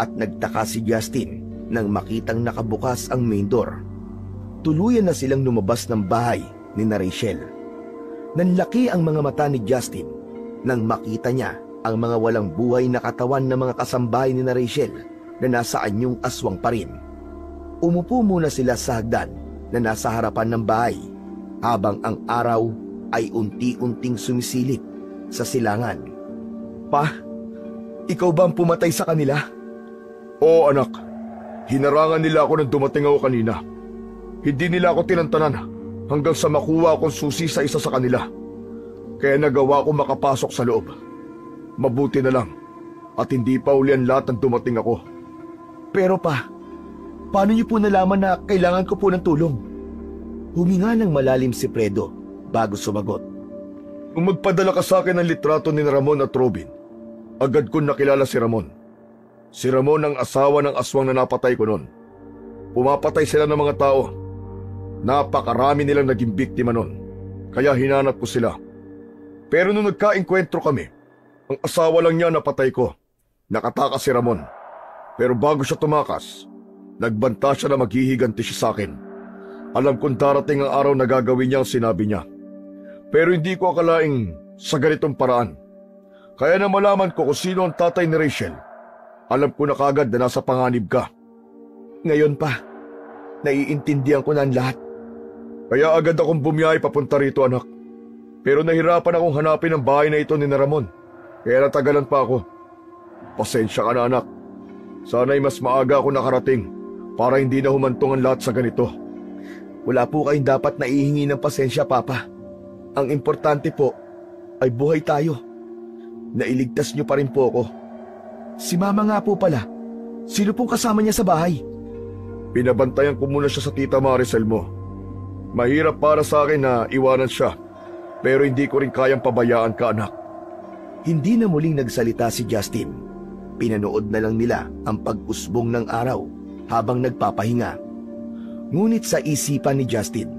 at nagtaka si Justin nang makitang nakabukas ang main door. Tuluyan na silang lumabas ng bahay ni Rachel. Nanlaki ang mga mata ni Justin nang makita niya ang mga walang buhay na katawan ng mga kasambahay ni Rachel na nasa anyong aswang pa rin. Umupo muna sila sa hagdan na nasa harapan ng bahay habang ang araw ay unti-unting sumisilip sa silangan. Pa, ikaw ba ang pumatay sa kanila? Oo, anak. Hinarangan nila ako nang dumating ako kanina. Hindi nila ako tinantanan hanggang sa makuha akong susi sa isa sa kanila. Kaya nagawa ko makapasok sa loob. Mabuti na lang at hindi pa uli ang lahat ng dumating ako. Pero pa, paano niyo po nalaman na kailangan ko po ng tulong? Huminga ng malalim si Fredo bago sumagot. Nung magpadala ka sa akin ng litrato ni Ramon at Robin, agad ko nakilala si Ramon. Si Ramon ang asawa ng aswang na napatay ko noon. Pumapatay sila ng mga tao. Napakarami nilang naging biktima noon, kaya hinanap ko sila. Pero nung nagkaengkwentro kami, ang asawa lang niya napatay ko. Nakatakas si Ramon. Pero bago siya tumakas, nagbanta siya na maghihiganti siya sa akin. Alam kong darating ang araw na gagawin niya ang sinabi niya. Pero hindi ko akalaing sa ganitong paraan. Kaya na malaman ko kung sino ang tatay ni Rachel, alam ko na kagad na nasa panganib ka. Ngayon pa, naiintindihan ko na ang lahat. Kaya agad akong bumiyahe papunta rito, anak. Pero nahirapan akong hanapin ang bahay na ito ni Ramon. Kaya natagalan pa ako. Pasensya ka na, anak. Sana'y mas maaga ako nakarating para hindi na humantong ang lahat sa ganito. Wala po kayong dapat naihingi ng pasensya, Papa. Ang importante po ay buhay tayo. Nailigtas niyo pa rin po ako. Si Mama nga po pala. Sino pong kasama niya sa bahay? Pinabantayan ko muna siya sa Tita Maricel mo. Mahirap para sa akin na iwanan siya, pero hindi ko rin kayang pabayaan ka, anak. Hindi na muling nagsalita si Justin. Pinanood na lang nila ang pag-usbong ng araw habang nagpapahinga. Ngunit sa isipan ni Justin,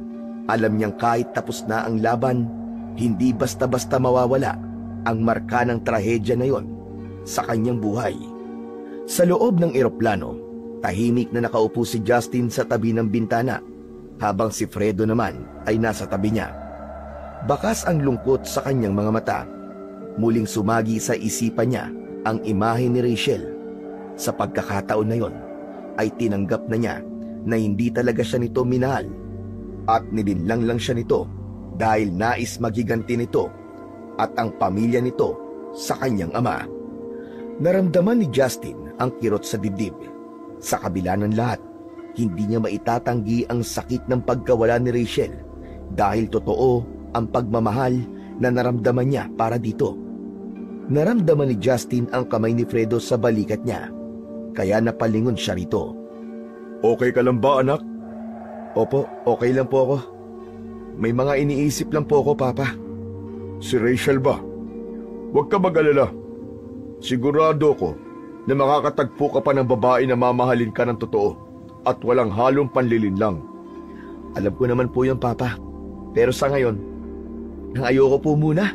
alam niyang kahit tapos na ang laban, hindi basta-basta mawawala ang marka ng trahedya na yon sa kanyang buhay. Sa loob ng eroplano, tahimik na nakaupo si Justin sa tabi ng bintana habang si Fredo naman ay nasa tabi niya. Bakas ang lungkot sa kanyang mga mata. Muling sumagi sa isipan niya ang imahe ni Rachel. Sa pagkakataon na yon, ay tinanggap na niya na hindi talaga siya nito minahal at nilinlang lang siya nito dahil nais magiganti nito at ang pamilya nito sa kanyang ama. Naramdaman ni Justin ang kirot sa dibdib. Sa kabila ng lahat, hindi niya maitatanggi ang sakit ng pagkawala ni Rachel dahil totoo ang pagmamahal na naramdaman niya para dito. Naramdaman ni Justin ang kamay ni Fredo sa balikat niya, kaya napalingon siya rito. Okay ka lang ba, anak? Opo, okay lang po ako. May mga iniisip lang po ako, Papa. Si Rachel ba? Huwag ka mag-alala. Sigurado ko na makakatagpo ka pa ng babae na mamahalin ka ng totoo at walang halong panlilinlang. Alam ko naman po yun, Papa. Pero sa ngayon, nang ayoko po muna.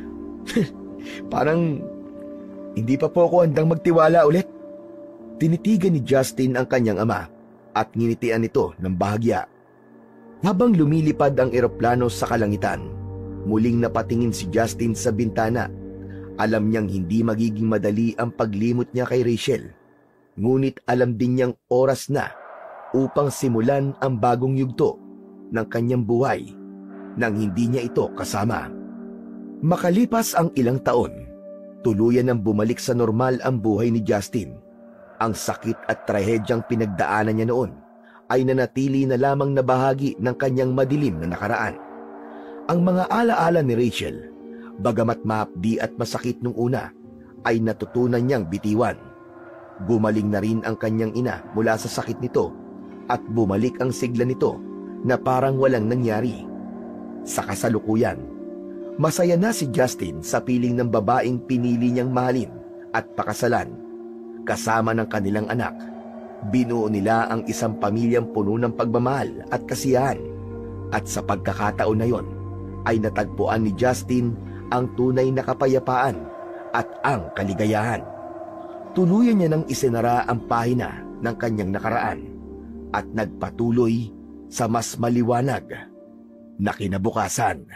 Parang hindi pa po ako handang magtiwala ulit. Tinitigan ni Justin ang kanyang ama at nginitian nito ng bahagya. Habang lumilipad ang eroplano sa kalangitan, muling napatingin si Justin sa bintana. Alam niyang hindi magiging madali ang paglimot niya kay Rachel. Ngunit alam din niyang oras na upang simulan ang bagong yugto ng kanyang buhay nang hindi niya ito kasama. Makalipas ang ilang taon, tuluyan nang bumalik sa normal ang buhay ni Justin. Ang sakit at trahedyang pinagdaanan niya noon ay nanatili na lamang na bahagi ng kanyang madilim na nakaraan. Ang mga alaala ni Rachel, bagamat mahapdi at masakit nung una, ay natutunan niyang bitiwan. Gumaling na rin ang kanyang ina mula sa sakit nito at bumalik ang sigla nito na parang walang nangyari. Sa kasalukuyan, masaya na si Justin sa piling ng babaeng pinili niyang mahalin at pakasalan. Kasama ng kanilang anak, binuo nila ang isang pamilyang puno ng pagmamahal at kasiyahan. At sa pagkakataon na yon, ay natagpuan ni Justin ang tunay na kapayapaan at ang kaligayahan. Tuluyan niya nang isinara ang pahina ng kanyang nakaraan at nagpatuloy sa mas maliwanag na kinabukasan.